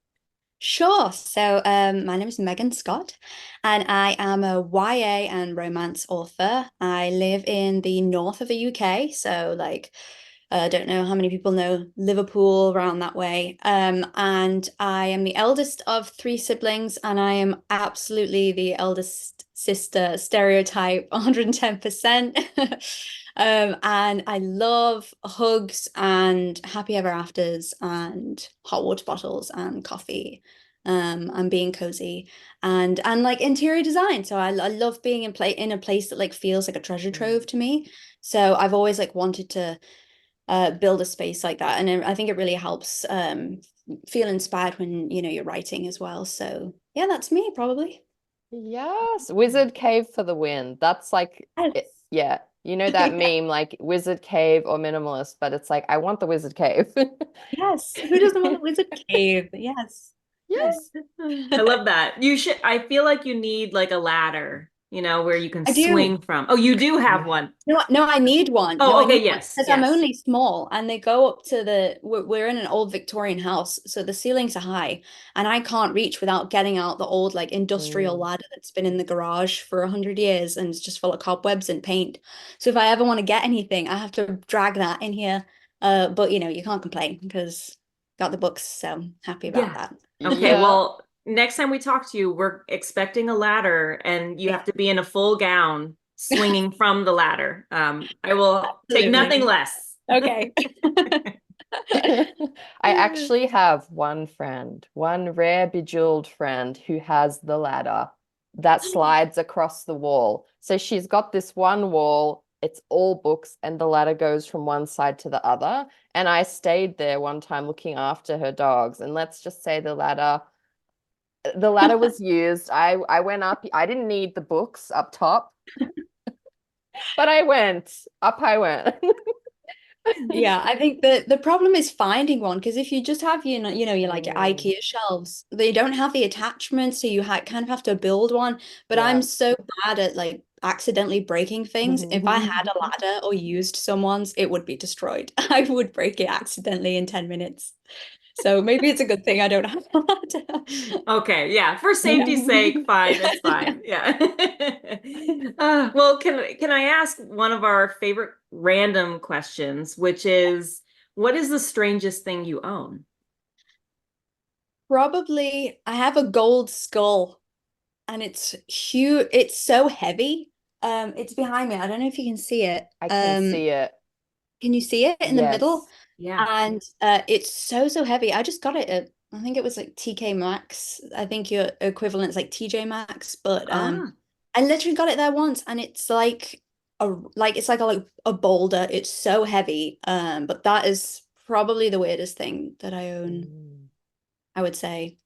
Sure. So, my name is Megan Scott, and I am a YA and romance author. I live in the north of the UK, so like, I don't know how many people know Liverpool around that way. And I am the eldest of three siblings, and I am absolutely the eldest sister stereotype, 110%. And I love hugs and happy ever afters and hot water bottles and coffee, and being cozy and like interior design. So I love being in a place that like feels like a treasure trove to me. So I've always like wanted to build a space like that. And I think it really helps feel inspired when, you're writing as well. So yeah, that's me probably. Yes, Wizard Cave for the win. That's like it, Yes. yeah. You know that Yeah. meme like Wizard Cave or minimalist, but it's like I want the Wizard Cave. Yes. Who doesn't want a wizard cave? Yes. Yeah. Yes. I love that. You should, I feel like you need like a ladder, where you can I do. swing from. Oh, you do have one. No, no, I need one. No, Oh, I okay, need one yes, because I'm yes. only small, and they go up to we're in an old Victorian house, so the ceilings are high, and I can't reach without getting out the old like industrial Mm. ladder that's been in the garage for 100 years and it's just full of cobwebs and paint. So if I ever want to get anything, I have to drag that in here. But you can't complain because got the books, so happy about Yeah. that. Okay, Yeah. well, next time we talk to you, we're expecting a ladder and you have Yeah, to be in a full gown swinging from the ladder. I will take nothing absolutely. less. Okay. I actually have one friend, one rare bejeweled friend who has the ladder that slides across the wall. So she's got this one wall, it's all books, and the ladder goes from one side to the other. And I stayed there one time looking after her dogs. And let's just say the ladder was used. I went up, I didn't need the books up top, but I went. Yeah, I think the problem is finding one because if you just have you like your Mm, IKEA shelves, they don't have the attachments, so you ha kind of have to build one. But I'm yeah. so bad at like accidentally breaking things. If I had a ladder or used someone's, it would be destroyed. I would break it accidentally in 10 minutes. So maybe it's a good thing I don't have that. Okay, yeah, for safety's sake, fine, it's fine. Yeah. Well, can I ask one of our favorite random questions, which is, what is the strangest thing you own? Probably I have a gold skull and it's huge. It's so heavy. It's behind me. I don't know if you can see it. I can see it. Can you see it in the middle? Yes. Yeah. And it's so heavy. I just got it at, I think it was like TK Maxx. I think your equivalent's like TJ Maxx, but Ah, I literally got it there once and it's like a boulder. It's so heavy. But that is probably the weirdest thing that I own, Mm. I would say.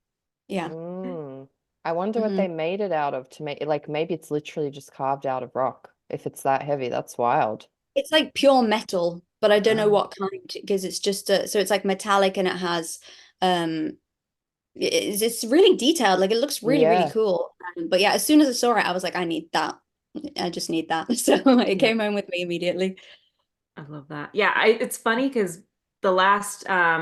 Yeah. Mm. I wonder what Mhm. they made it out of to make it, like maybe it's literally just carved out of rock. If it's that heavy, that's wild. It's like pure metal, but I don't know oh, what kind because it's just so it's like metallic and it has um it's really detailed. Like it looks really Yeah. cool. But yeah, as soon as I saw it, I was like, I need that. I just need that. So it yeah. came home with me immediately. I love that. Yeah, it's funny because the last I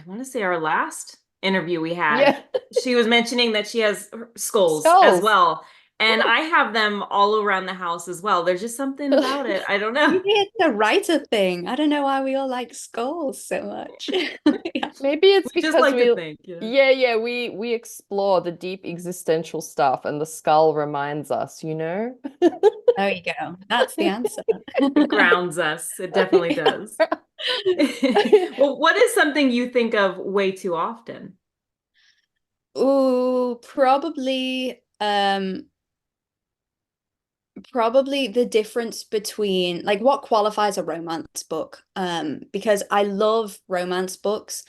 want to say our last interview we had, Yeah. she was mentioning that she has skulls as Skulls. well. And I have them all around the house as well. There's just something about it. I don't know. Maybe it's a writer thing. I don't know why we all like skulls so much. Yeah. Maybe it's We just because like to we, think, yeah. yeah, we explore the deep existential stuff and the skull reminds us, you know? There you go. That's the answer. It grounds us. It definitely does. Well, what is something you think of way too often? Ooh, probably the difference between like what qualifies a romance book because I love romance books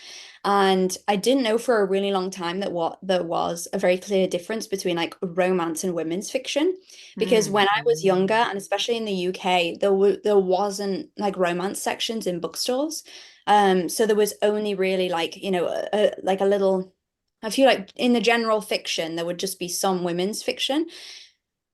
and I didn't know for a really long time that what there was a very clear difference between like romance and women's fiction because when I was younger Mm. and especially in the UK there wasn't like romance sections in bookstores so there was only really like like a little I feel like in the general fiction there would just be some women's fiction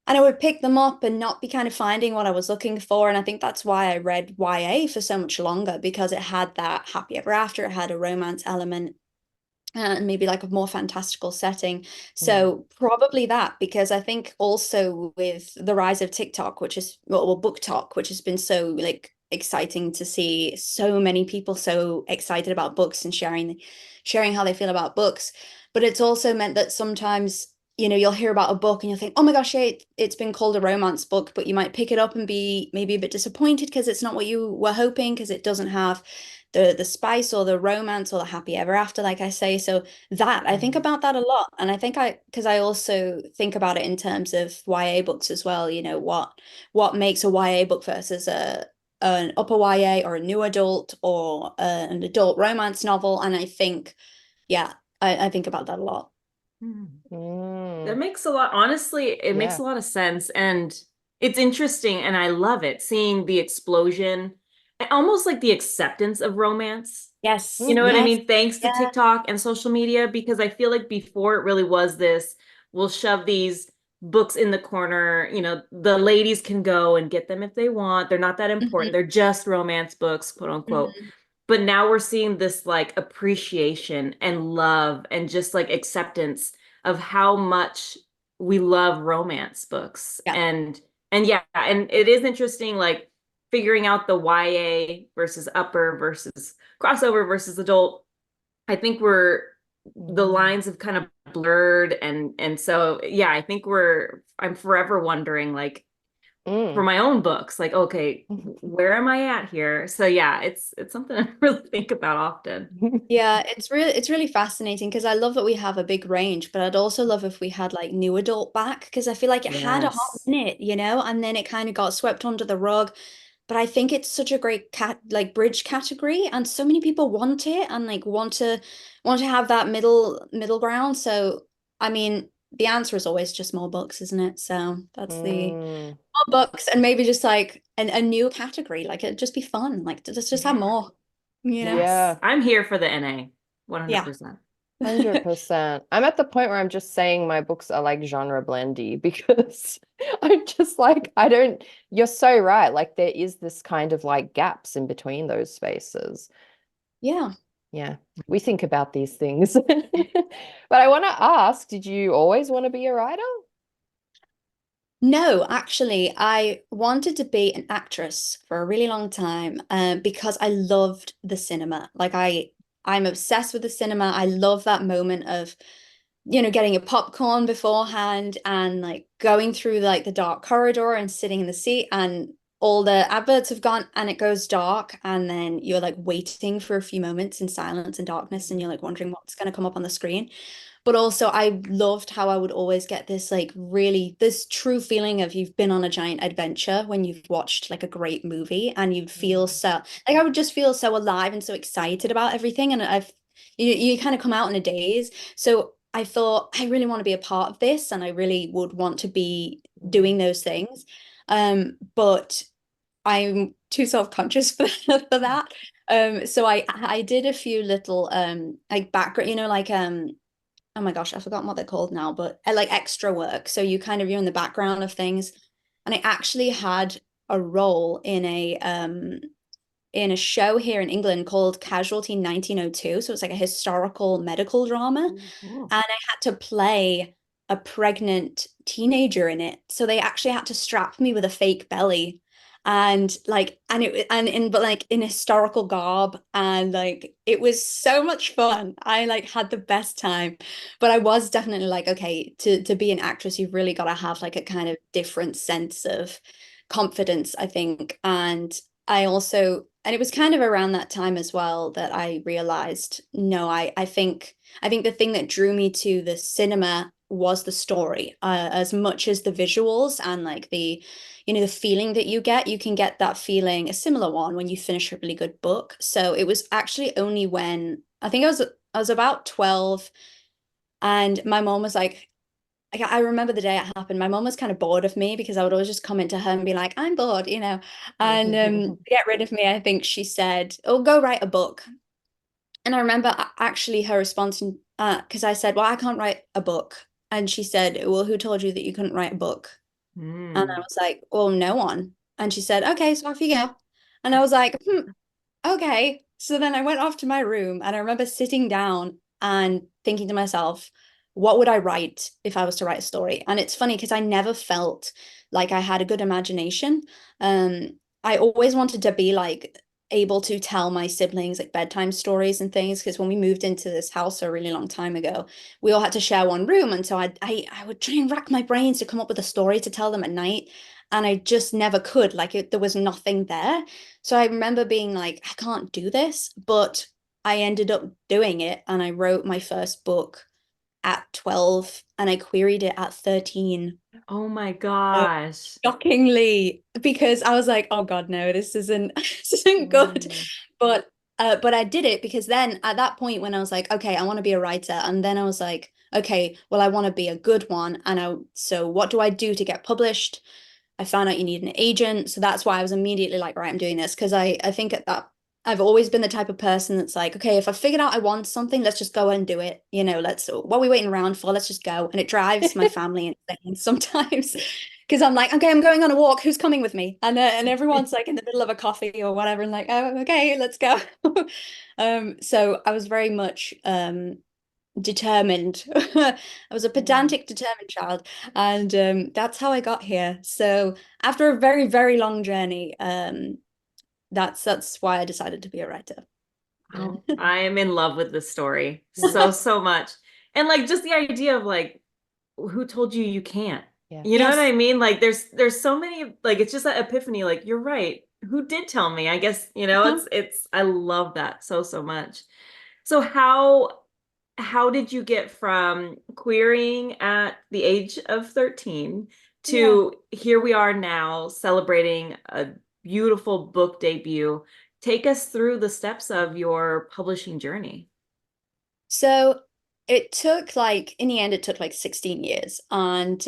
and I would pick them up and not be kind of finding what I was looking for. And I think that's why I read YA for so much longer because it had that happy ever after, it had a romance element and maybe like a more fantastical setting. Mm. So probably that, because I think also with the rise of TikTok, which is well, Book Talk, which has been so like exciting to see so many people so excited about books and sharing how they feel about books. But it's also meant that sometimes, you'll hear about a book and you'll think, oh my gosh, yeah, it's been called a romance book, but you might pick it up and be maybe a bit disappointed because it's not what you were hoping, because it doesn't have the spice or the romance or the happy ever after, like I say. So that I think Mm. about that a lot. And I think because I also think about it in terms of YA books as well, what makes a YA book versus an upper YA or a new adult or an adult romance novel. And I think, yeah, I think about that a lot. Mm. That Mm. makes a lot, honestly, it makes Yeah. a lot of sense. And it's interesting and I love it seeing the explosion, almost like the acceptance of romance. You Yes, know what I Hmm. yes, mean? Thanks to yeah. TikTok and social media, because I feel like before it really was this, we'll shove these books in the corner. The ladies can go and get them if they want. They're not that important. Mhm, They're just romance books, quote unquote. mhm. But now we're seeing this like appreciation and love and just like acceptance of how much we love romance books. Yeah. And yeah, and it is interesting like figuring out the YA versus upper versus crossover versus adult. I think the Mm. lines have kind of blurred, and so yeah, I think I'm forever wondering like for Mm. my own books like, okay, where am I at here? So yeah, it's something I really think about often. Yeah, it's really fascinating because I love that we have a big range, but I'd also love if we had like new adult back because I feel like it had a hot Yes. minute, and then it kind of got swept under the rug. But I think it's such a great bridge category, and so many people want it and like want to have that middle ground. So I mean, the answer is always just more books, isn't it? So that's the Mm. more books and maybe just like a new category. Like it'd just be fun. Like to just have Yeah. more, you know? Yes. Yeah. I'm here for the NA, Yeah. 100%. 100%. I'm at the point where I'm just saying my books are like genre blendy because I'm just like, you're so right. Like there is this kind of like gaps in between those spaces. Yeah. Yeah, we think about these things. But I want to ask, did you always want to be a writer? No, actually, I wanted to be an actress for a really long time, because I loved the cinema. I'm obsessed with the cinema. I love that moment of, getting your popcorn beforehand and like going through like the dark corridor and sitting in the seat and all the adverts have gone and it goes dark and then you're like waiting for a few moments in silence and darkness and you're like wondering what's going to come up on the screen. But also I loved how I would always get this like really this true feeling of you've been on a giant adventure when you've watched like a great movie and you'd feel so like I would just feel so alive and so excited about everything and you kind of come out in a daze. So I thought I really want to be a part of this and I really would want to be doing those things. But I'm too self-conscious for that. So I did a few little like background, like oh my gosh, I've forgotten what they're called now, but like extra work. So you're in the background of things. And I actually had a role in a show here in England called Casualty 1902. So it's like a historical medical drama. Cool. And I had to play a pregnant teenager in it. So they actually had to strap me with a fake belly and like and in but like in historical garb and like it was so much fun. I like had the best time. But I was definitely like, okay, to be an actress, you've really got to have like a kind of different sense of confidence, I think. And it was kind of around that time as well that I realized, no, I think the thing that drew me to the cinema was the story, as much as the visuals and like the feeling that you can get that feeling, a similar one when you finish a really good book. So it was actually only when I think I was about 12 and my mom was like, I remember the day it happened. My mom was kind of bored of me because I would always just come into her and be like, I'm bored, And to get rid of me, I think she said, oh, go write a book. And I remember actually her response, because I said, well, I can't write a book. And she said, well, who told you that you couldn't write a book? And I was like, well, no one. And she said, okay, so off you go. And I was like, okay. So then I went off to my room and I remember sitting down and thinking to myself, what would I write if I was to write a story? And it's funny because I never felt like I had a good imagination. I always wanted to be like able to tell my siblings like bedtime stories and things because when we moved into this house a really long time ago, we all had to share one room. And so I would try and rack my brains to come up with a story to tell them at night. And I just never could. There was nothing there. So I remember being like, I can't do this, but I ended up doing it and I wrote my first book at 12 and I queried it at 13. Oh my So gosh. shockingly, because I was like, oh God, no, this isn't this isn't good. Mm. But I did it because then at that point when I was like, okay, I want to be a writer, and then I was like, okay, well, I want to be a good one. So what do I do to get published? I found out you need an agent. So that's why I was immediately like, right, I'm doing this. Because I think at that I've always been the type of person that's like, okay, if I figured out I want something, let's just go and do it. What are we waiting around for? Let's just go. And it drives my family insane sometimes because I'm like, okay, I'm going on a walk. Who's coming with me? And everyone's like in the middle of a coffee or whatever, and like, oh, okay, let's go. So I was very much determined. I was a pedantic, determined child, and that's how I got here. So after a very, very long journey, that's why I decided to be a writer. Oh, I am in love with this story so much. And like just the idea of like who told you you can't? Yeah. You know what I Yes. mean? Like there's so many like it's just that epiphany like you're right. Who did tell me? I guess, it's I love that so much. So how did you get from querying at the age of 13 Yeah. to here we are now celebrating a beautiful book debut? Take us through the steps of your publishing journey. So it took like in the end it took like 16 years and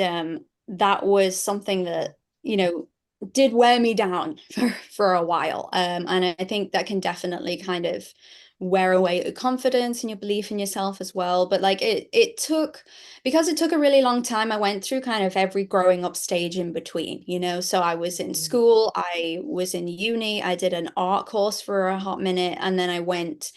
that was something that did wear me down for a while and I think that can definitely kind of wear away your confidence and your belief in yourself as well, but like it took because it took a really long time. I went through kind of every growing up stage in between, so I was in school, I was in uni, I did an art course for a hot minute, and then I went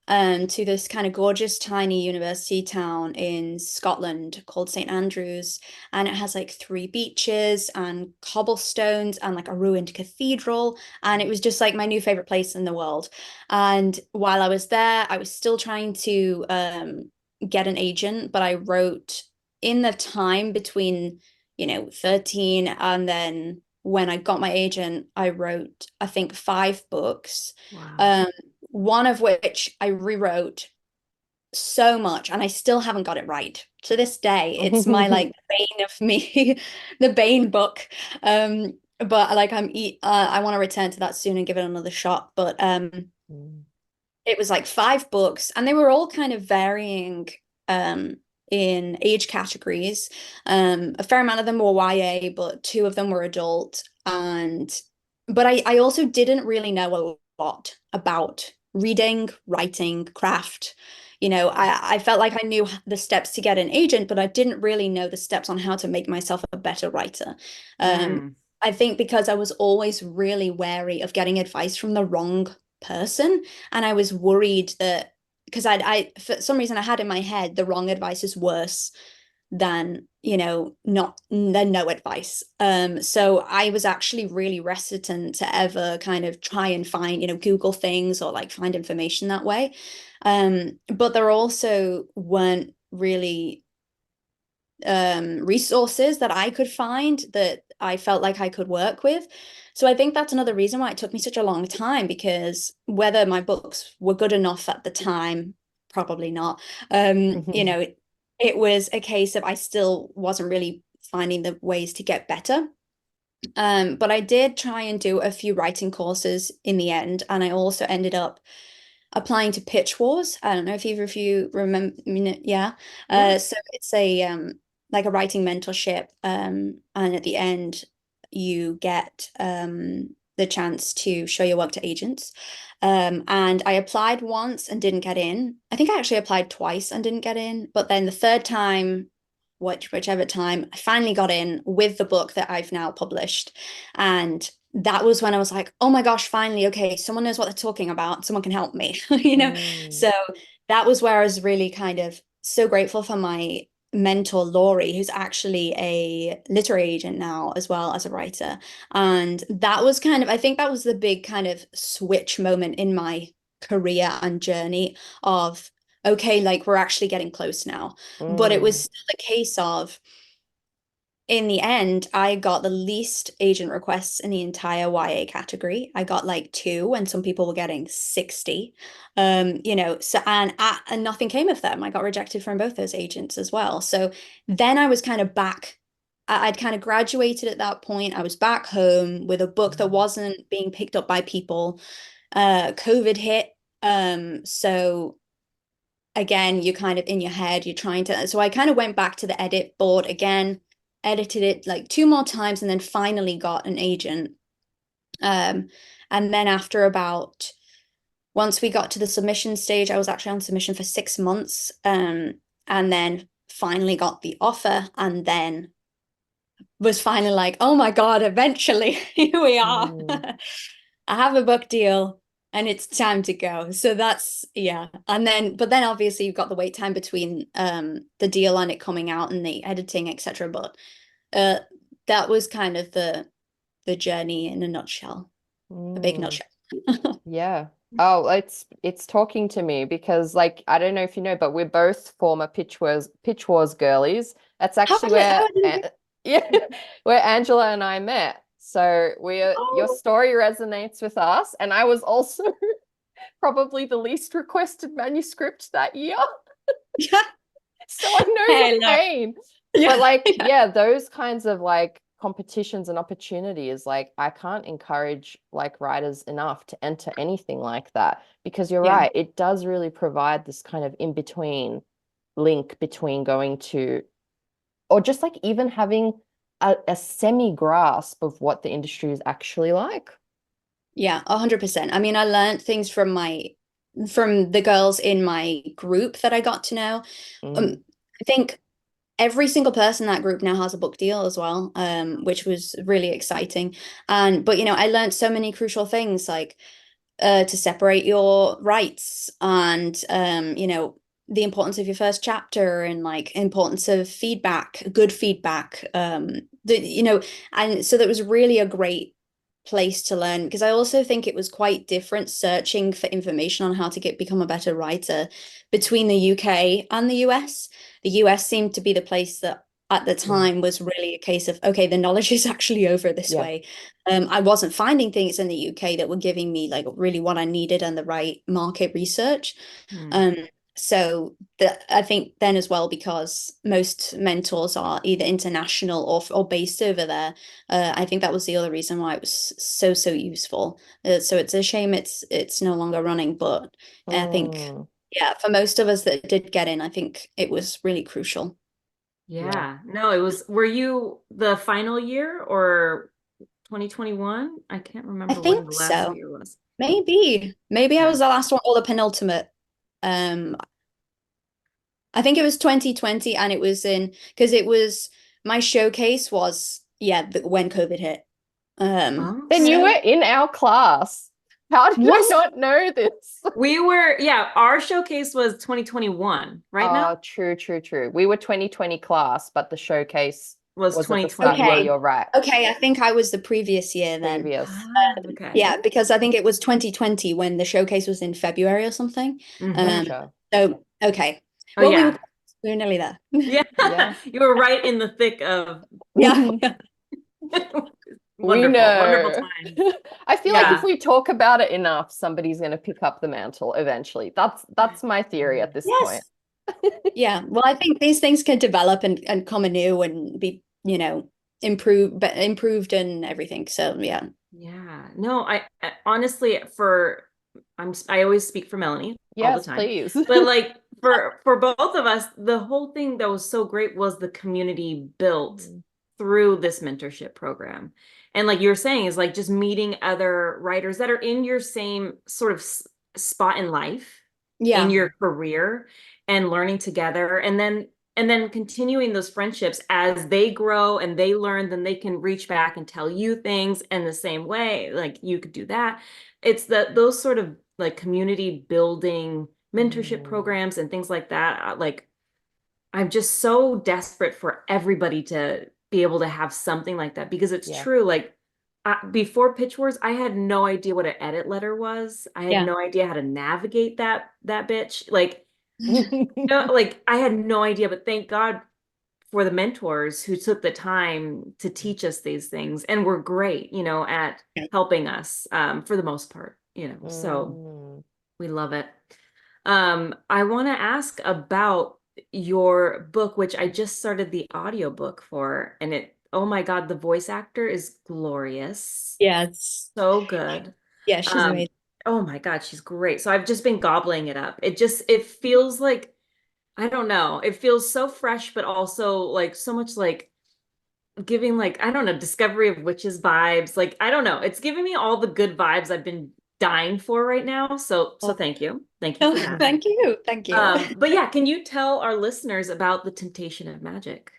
to this kind of gorgeous tiny university town in Scotland called St Andrews, and it has like three beaches and cobblestones and like a ruined cathedral, and it was just like my new favorite place in the world. And while I was there, I was still trying to get an agent, but I wrote in the time between 13 and then when I got my agent, I wrote, I think, 5 books. Wow. Um, one of which I rewrote so much, and I still haven't got it right. To this day, it's my like bane of me, the Bane book. But like I want to return to that soon and give it another shot. But Mm. it was like 5 books, and they were all kind of varying in age categories. A fair amount of them were YA, but 2 of them were adult. But I also didn't really know a lot about reading, writing, craft. I felt like I knew the steps to get an agent, but I didn't really know the steps on how to make myself a better writer. Mm. I think because I was always really wary of getting advice from the wrong person, and I was worried that because I for some reason I had in my head the wrong advice is worse than not than no advice. So I was actually really reticent to ever kind of try and find Google things or like find information that way. But there also weren't really resources that I could find that I felt like I could work with. So I think that's another reason why it took me such a long time, because whether my books were good enough at the time, probably not. It was a case of I still wasn't really finding the ways to get better. But I did try and do a few writing courses in the end, and I also ended up applying to Pitch Wars. I don't know if either of you remember, yeah. Yeah. So it's a like a writing mentorship, and at the end you get the chance to show your work to agents. And I applied once and didn't get in. I think I actually applied twice and didn't get in, but then the third time, whichever time, I finally got in with the book that I've now published. And that was when I was like, oh my gosh, finally, okay, someone knows what they're talking about. Someone can help me, Mm. So that was where I was really kind of so grateful for my mentor, Laurie, who's actually a literary agent now as well as a writer. And that was kind of, I think that was the big kind of switch moment in my career and journey of, okay, like we're actually getting close now. But it was Mm. still a case of, in the end, I got the least agent requests in the entire YA category. I got like 2, and some people were getting 60. So and nothing came of them. I got rejected from both those agents as well. So then I was kind of back. I'd kind of graduated at that point. I was back home with a book that Mm. wasn't being picked up by people. COVID hit. So again, you're kind of in your head, you're trying to. So I kind of went back to the edit board again, edited it like 2 more times, and then finally got an agent. And then after about, once we got to the submission stage, I was actually on submission for 6 months, and then finally got the offer, and then was finally like, oh my God, eventually, here we are. Mm. I have a book deal and it's time to go. So that's, yeah. But then obviously you've got the wait time between the deal and it coming out and the editing, etc. But uh that was kind of the journey in a nutshell, a big Mm. nutshell. Yeah. Oh, it's talking to me because like I don't know if you know, but we're both former Pitch Wars girlies. That's actually How where did yeah, where Angela and I met. So your oh, story resonates with us, and I was also probably the least requested manuscript that year. yeah. So I know the Hey, look. pain. But Yeah. like, Yeah. yeah, those kinds of like competitions and opportunities, like I can't encourage like writers enough to enter anything like that because you're Yeah. right, it does really provide this kind of in between link between going to, or just like even having a semi grasp of what the industry is actually like. Yeah, 100%. I mean, I learned things from the girls in my group that I got to know. Mm. I think every single person in that group now has a book deal as well, which was really exciting. But I learned so many crucial things, like to separate your rights and you know, the importance of your first chapter and like importance of feedback, good feedback, you know, and so that was really a great place to learn because I also think it was quite different searching for information on how to become a better writer between the UK and the US. The US seemed to be the place that at the time was really a case of, okay, the knowledge is actually over this way. I wasn't finding things in the UK that were giving me like really what I needed and the right market research. Um, so I think then as well, because most mentors are either international or based over there, I think that was the other reason why it was so useful. So it's a shame it's no longer running, but I think yeah, for most of us that did get in, I think it was really crucial. Yeah. No, it was, were you the final year or 2021? I can't I remember when think the last so. year was. Maybe I Yeah. was the last one or the penultimate. Um, I think it was 2020 and it was in because it was my showcase was yeah, when COVID hit. Then you Okay. were in our class. How did I Was not know this? We were, yeah, our showcase was 2021, right now? Oh, true. We were 2020 class, but the showcase Was was at the start. Yeah, 2021. okay. you're right. Okay, I think I was the previous year then. Previous. Ah, okay. Yeah, because I think it was 2020 when the showcase was in February or something. Um, Gotcha. so okay. Oh Well, yeah. we were nearly there. Yeah. Yeah. You were right in the thick of Yeah. We wonderful know. time. I feel like if Yeah. we talk about it enough, somebody's going to pick up the mantle eventually. That's my theory at this point. Yes. Yeah. Well, I think these things can develop and come anew and be, you know, improved and everything. So yeah. Yeah. No, I honestly I always speak for Melanie all the Yes, time. please. But like for both of us, the whole thing that was so great was the community built through this mentorship program. And like you were saying, is like just meeting other writers that are in your same sort of spot in life, in Yeah. your career, and learning together. And then continuing those friendships as they grow and they learn, then they can reach back and tell you things in the same way. Like you could do that. It's those sort of like community building mentorship programs and things like that. Like I'm just so desperate for everybody to be able to have something like that because it's Yeah. true. Like before Pitch Wars, I had no idea what an edit letter was. I had Yeah. no idea how to navigate that bitch. Like, no, like I had no idea, but thank God for the mentors who took the time to teach us these things and were great, at helping us for the most part. So we love it. I want to ask about your book, which I just started the audiobook for, and oh my God, the voice actor is glorious. Yes. So good. Yeah, she's Um, amazing. oh my God, she's great. So I've just been gobbling it up. It feels like, I don't know, it feels so fresh, but also like so much like giving like, I don't know, Discovery of Witches vibes. Like, I don't know. It's giving me all the good vibes I've been dying for right now. So Oh, thank you. Thank you for that. thank you. Thank you. But yeah, can you tell our listeners about The Temptation of Magic?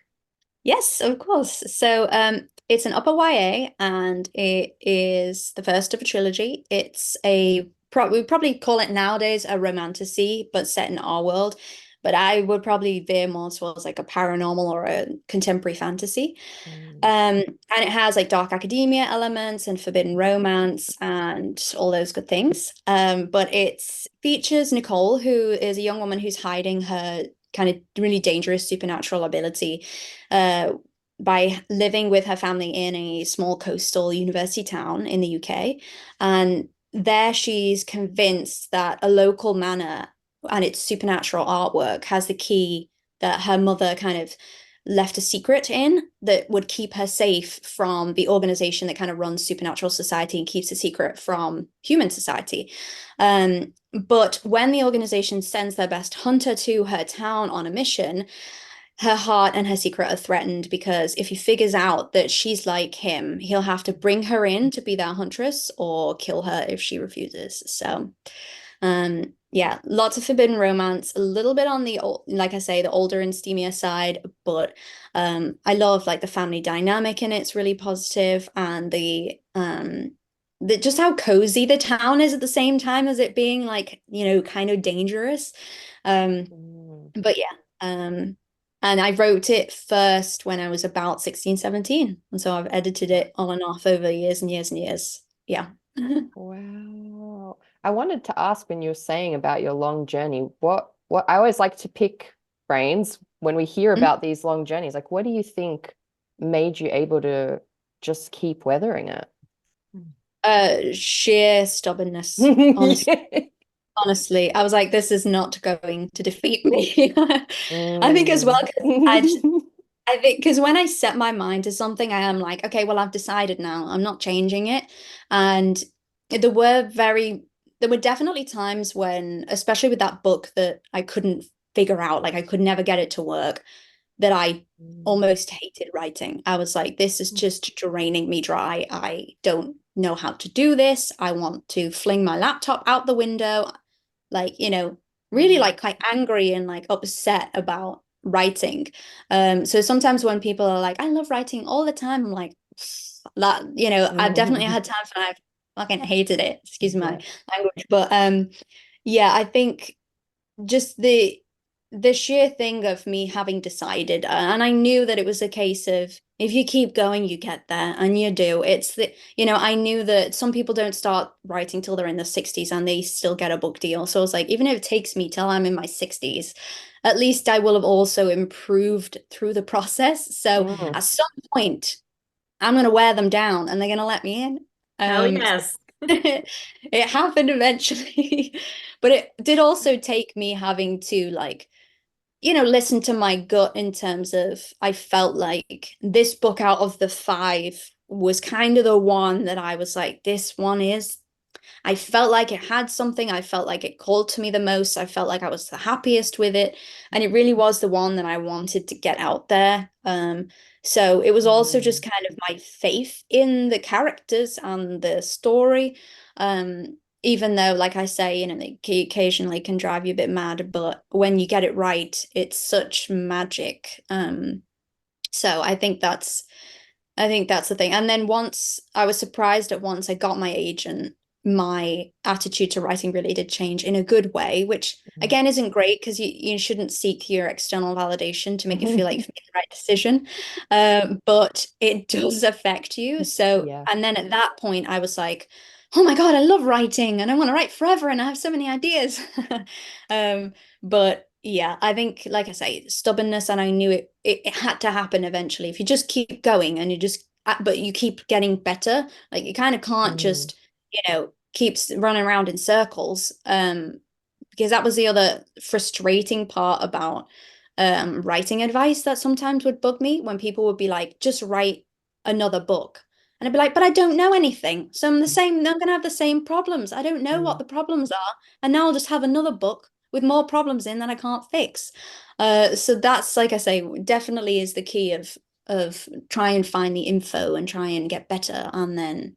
Yes, of course. So it's an upper YA and it is the first of a trilogy. It's we probably call it nowadays a romantasy, but set in our world. But I would probably veer more towards like a paranormal or a contemporary fantasy. And it has like dark academia elements and forbidden romance and all those good things. But it features Nicole, who is a young woman who's hiding her kind of really dangerous supernatural ability by living with her family in a small coastal university town in the UK. And there she's convinced that a local manor and its supernatural artwork has the key that her mother kind of left a secret in that would keep her safe from the organization that kind of runs supernatural society and keeps a secret from human society. But when the organization sends their best hunter to her town on a mission, her heart and her secret are threatened because if he figures out that she's like him, he'll have to bring her in to be their huntress or kill her if she refuses. So yeah, lots of forbidden romance, a little bit on the like I say, the older and steamier side, but I love like the family dynamic in it's really positive and just how cozy the town is at the same time as it being like, kind of dangerous. Um, Mm. but yeah, um, and I wrote it first when I was about 16, 17. And so I've edited it on and off over years and years and years. Yeah. Wow. I wanted to ask when you were saying about your long journey, what I always like to pick brains when we hear about these long journeys. Like, what do you think made you able to just keep weathering it? Sheer stubbornness, honestly. I was like, this is not going to defeat me. I think as well, Mm. 'cause I think because when I set my mind to something, I am like, okay, well, I've decided now. I'm not changing it. And there were there were definitely times when, especially with that book that I couldn't figure out, like I could never get it to work, that I almost hated writing. I was like, this is just draining me dry. I don't know how to do this. I want to fling my laptop out the window. Like, really like quite angry and like upset about writing. So sometimes when people are like, I love writing all the time, I'm like, that, I've definitely had times when I've fucking hated it, excuse my Yeah. language. But yeah, I think just the sheer thing of me having decided, and I knew that it was a case of if you keep going, you get there, and you do. It's I knew that some people don't start writing till they're in their 60s and they still get a book deal. So I was like, even if it takes me till I'm in my 60s, at least I will have also improved through the process. So Mm. at some point, I'm gonna wear them down and they're gonna let me in. Hell Um, yes. it happened eventually, but it did also take me having to like, listen to my gut in terms of I felt like this book out of the five was kind of the one that I was like, this one is I felt like it had something. I felt like it called to me the most. I felt like I was the happiest with it. And it really was the one that I wanted to get out there. So it was also just Mm. kind of my faith in the characters and the story. Even though, like I say, it occasionally can drive you a bit mad, but when you get it right, it's such magic. So I think that's the thing. And then once I was surprised at once I got my agent, my attitude to writing really did change in a good way, which again isn't great because you shouldn't seek your external validation to make you feel like you've made the right decision. But it does affect you. So, Yeah. and then at that point, I was like, oh my God, I love writing and I want to write forever and I have so many ideas. Um, but yeah, I think, like I say, stubbornness, and I knew it had to happen eventually. If you just keep going and but you keep getting better, like you kind of can't Mm. just, keep running around in circles. Because that was the other frustrating part about writing advice that sometimes would bug me when people would be like, just write another book. And I'd be like, but I don't know anything. So I'm gonna have the same problems. I don't know what Mm. the problems are. And now I'll just have another book with more problems in that I can't fix. So that's, like I say, definitely is the key of try and find the info and try and get better, and then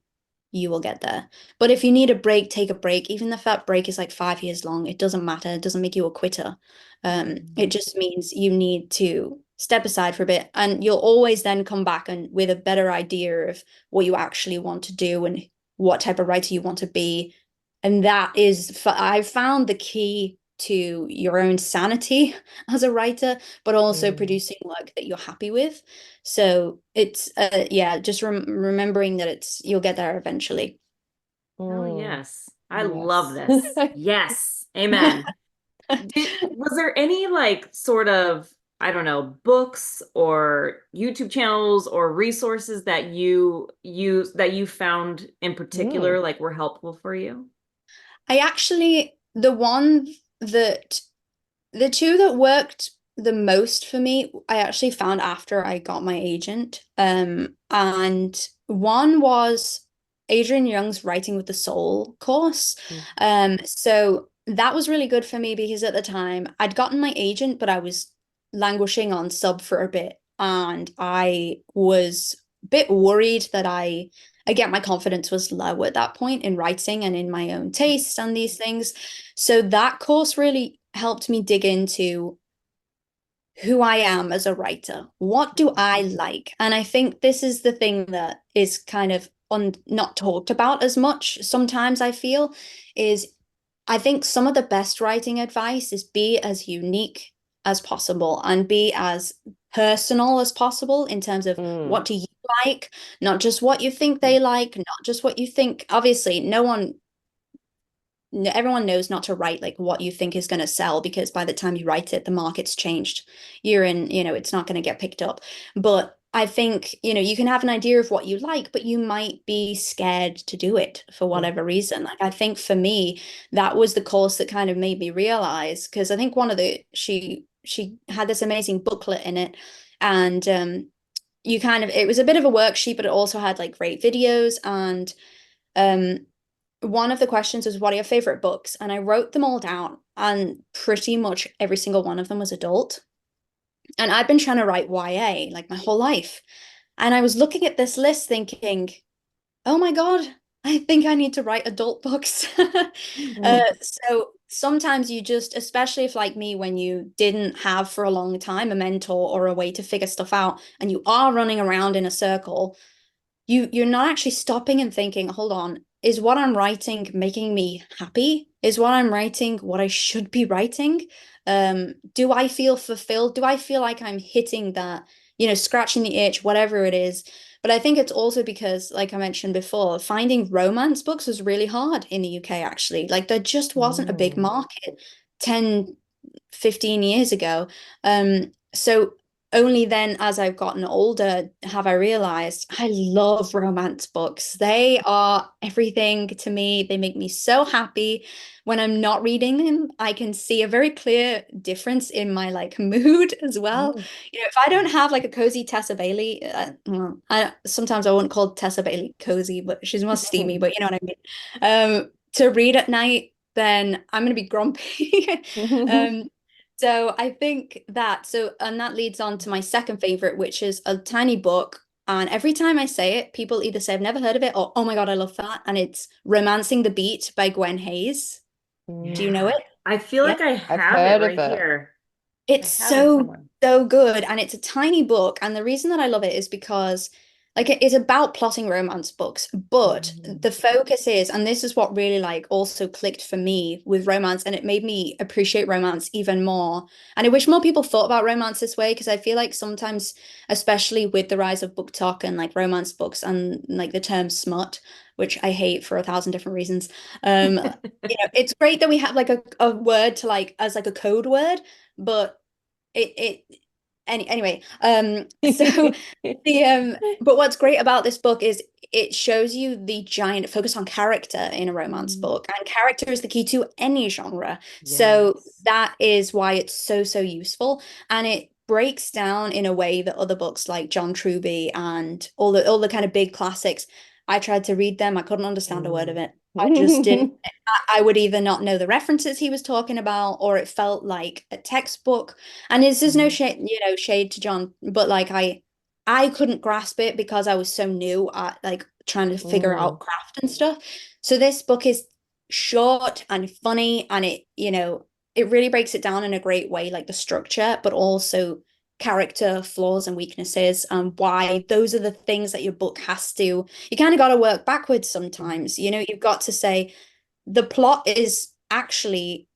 you will get there. But if you need a break, take a break. Even if that break is like 5 years long, it doesn't matter. It doesn't make you a quitter. It just means you need to step aside for a bit, and you'll always then come back and with a better idea of what you actually want to do and what type of writer you want to be. And that is, I've found the key to your own sanity as a writer, but also Mm. producing work that you're happy with. So it's yeah, just remembering that you'll get there eventually. Hell Mm. yes. I love Yes. this. Yes. Amen. Was there any like sort of, I don't know, books or YouTube channels or resources that you use that you found in Mm. particular like were helpful for you? I actually, that the two that worked the most for me, I actually found after I got my agent. And one was Adrian Young's Writing with the Soul course. Mm. So that was really good for me because at the time I'd gotten my agent, but I was languishing on sub for a bit, and I was a bit worried that again, my confidence was low at that point in writing and in my own tastes and these things. So that course really helped me dig into who I am as a writer. What do I like? And I think this is the thing that is kind of not talked about as much sometimes, I feel, is I think some of the best writing advice is be as unique as possible and be as personal as possible in terms of Mm. what do you like, not just what you think they like, not just what you think. Obviously, everyone knows not to write like what you think is going to sell, because by the time you write it, the market's changed. It's not going to get picked up. But I think, you can have an idea of what you like, but you might be scared to do it for whatever reason. Like, I think for me, that was the course that kind of made me realize, because I think she had this amazing booklet in it, and it was a bit of a worksheet, but it also had like great videos. And um one of the questions was, what are your favorite books? And I wrote them all down, and pretty much every single one of them was adult. And I've been trying to write YA like my whole life. And I was looking at this list thinking, oh my God, I think I need to write adult books. So sometimes you just, especially if like me, when you didn't have for a long time a mentor or a way to figure stuff out, and you are running around in a circle, you're not actually stopping and thinking, hold on, is what I'm writing making me happy? Is what I'm writing what I should be writing? Do I feel fulfilled? Do I feel like I'm hitting that, scratching the itch, whatever it is? But I think it's also because, like I mentioned before, finding romance books was really hard in the UK, actually. Like, there just wasn't a big market 10, 15 years ago. So only then, as I've gotten older, have I realized I love romance books. They are everything to me. They make me so happy. When I'm not reading them, I can see a very clear difference in my like mood as well. If I don't have like a cozy Tessa Bailey, sometimes I wouldn't call Tessa Bailey cozy, but she's more steamy, but you know what I mean. To read at night, then I'm gonna be grumpy. So I think and that leads on to my second favorite, which is a tiny book. And every time I say it, people either say I've never heard of it or, oh my God, I love that. And it's Romancing the Beat by Gwen Hayes. Do you know Yeah. it? I feel Yeah. like I I've have it heard of right it. here. I It's have it so, somewhere. so good. And it's a tiny book. And the reason that I love it is because, like, it is about plotting romance books, but the focus is, and this is what really, like, also clicked for me with romance, and it made me appreciate romance even more. And I wish more people thought about romance this way, because I feel like sometimes, especially with the rise of book talk and like romance books and like the term smut, which I hate for 1,000 different reasons. It's great that we have like a word to like as like a code word, but anyway, so but what's great about this book is it shows you the giant focus on character in a romance book, and character is the key to any genre. So Yes. that is why it's so, so useful, and it breaks down in a way that other books like John Truby and all the kind of big classics, I tried to read them, I couldn't understand a word of it. I just didn't. I would either not know the references he was talking about, or it felt like a textbook. And this is no shade, shade to John, but like I couldn't grasp it because I was so new at like trying to figure out craft and stuff. So this book is short and funny, and it really breaks it down in a great way, like the structure, but also character flaws and weaknesses, and why those are the things that your book has to, you kind of got to work backwards sometimes. You've got to say the plot is actually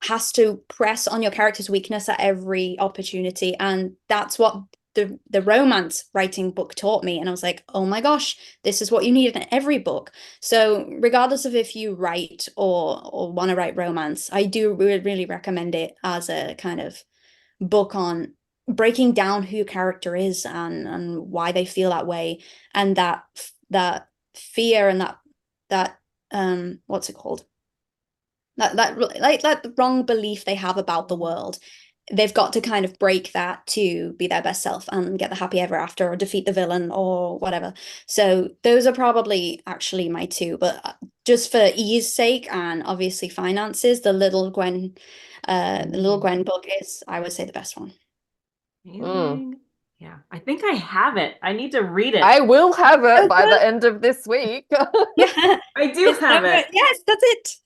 has to press on your character's weakness at every opportunity. And that's what the romance writing book taught me. And I was like, oh my gosh, this is what you need in every book. So regardless of if you write or want to write romance, I do really recommend it as a kind of book on breaking down who your character is and why they feel that way, and that fear and that what's it called, that the wrong belief they have about the world. They've got to kind of break that to be their best self and get the happy ever after or defeat the villain or whatever. So those are probably actually my two, but just for ease sake and obviously finances, the Little Gwen book is, I would say, the best one. Amazing. Yeah, I think I have it. I need to read it. I will have it Oh, by good. the end of this week. Yeah, I do it's have so it. good. Yes, that's it.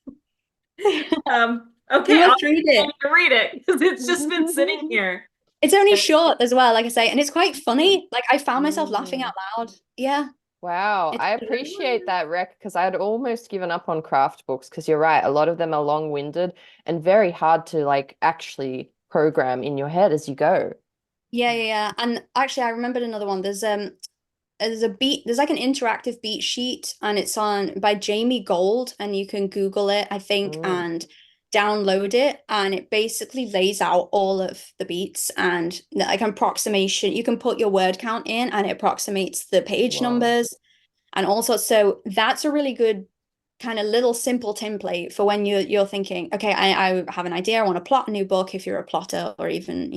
Okay, You I'll must read I it. need to read it because it's just been sitting here. It's only short as well, like I say, and it's quite funny. Like, I found myself laughing Mm. out loud. Yeah. Wow, It's I appreciate that rec because I had almost given up on craft books because you're right, a lot of them are long-winded and very hard to like actually program in your head as you go. yeah. And actually, I remembered another one. There's like an interactive beat sheet, and it's on by Jamie Gold, and you can Google it, I think, Mm, and download it, and it basically lays out all of the beats and like an approximation. You can put your word count in, and it approximates the page whoa. numbers and also so that's a really good kind of little simple template for when you're thinking, okay, I have an idea, I want to plot a new book if you're a plotter, or even,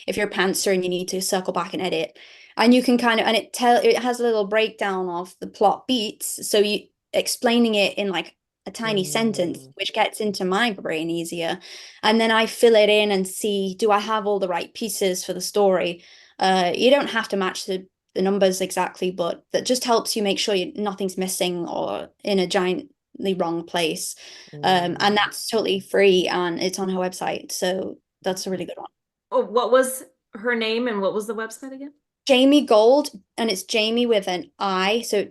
if you're a pantser and you need to circle back and edit. And you can kind of, and it has a little breakdown of the plot beats. So you explaining it in like a tiny sentence, Mm, which gets into my brain easier. And then I fill it in and see, do I have all the right pieces for the story? You don't have to match the numbers exactly, but that just helps you make sure nothing's missing or in a giantly wrong place. And mm. that's totally free and it's on her website. So that's a really good one. Oh, what was her name and what was the website again? Jamie Gold, and it's Jamie with an I, so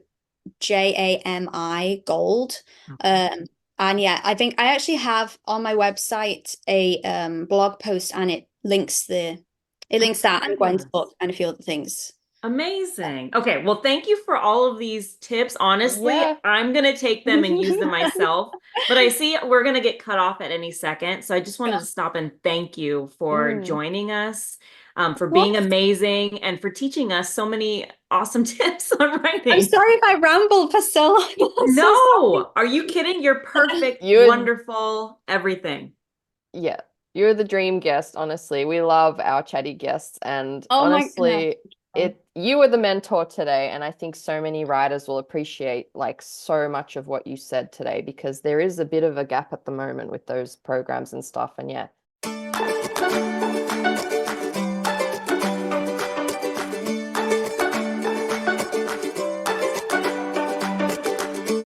Jami Gold. Okay. Um, and yeah, I think I actually have on my website a blog post, and it Oh, links that and Gwen's fabulous. book and a few other things. Amazing. Okay, well, thank you for all of these tips. Honestly, Yeah. I'm going to take them and use them myself, but I see we're going to get cut off at any second. So I just wanted to stop and thank you for Mm. joining us, Of for being course. amazing, and for teaching us so many awesome tips on I'm writing. sorry if I rambled for so long. I'm so No, are you kidding? You're perfect, You're wonderful, everything. Yeah, you're the dream guest, honestly. We love our chatty guests, and Oh my goodness. honestly, you were the mentor today, and I think so many writers will appreciate like so much of what you said today because there is a bit of a gap at the moment with those programs and stuff. And yeah,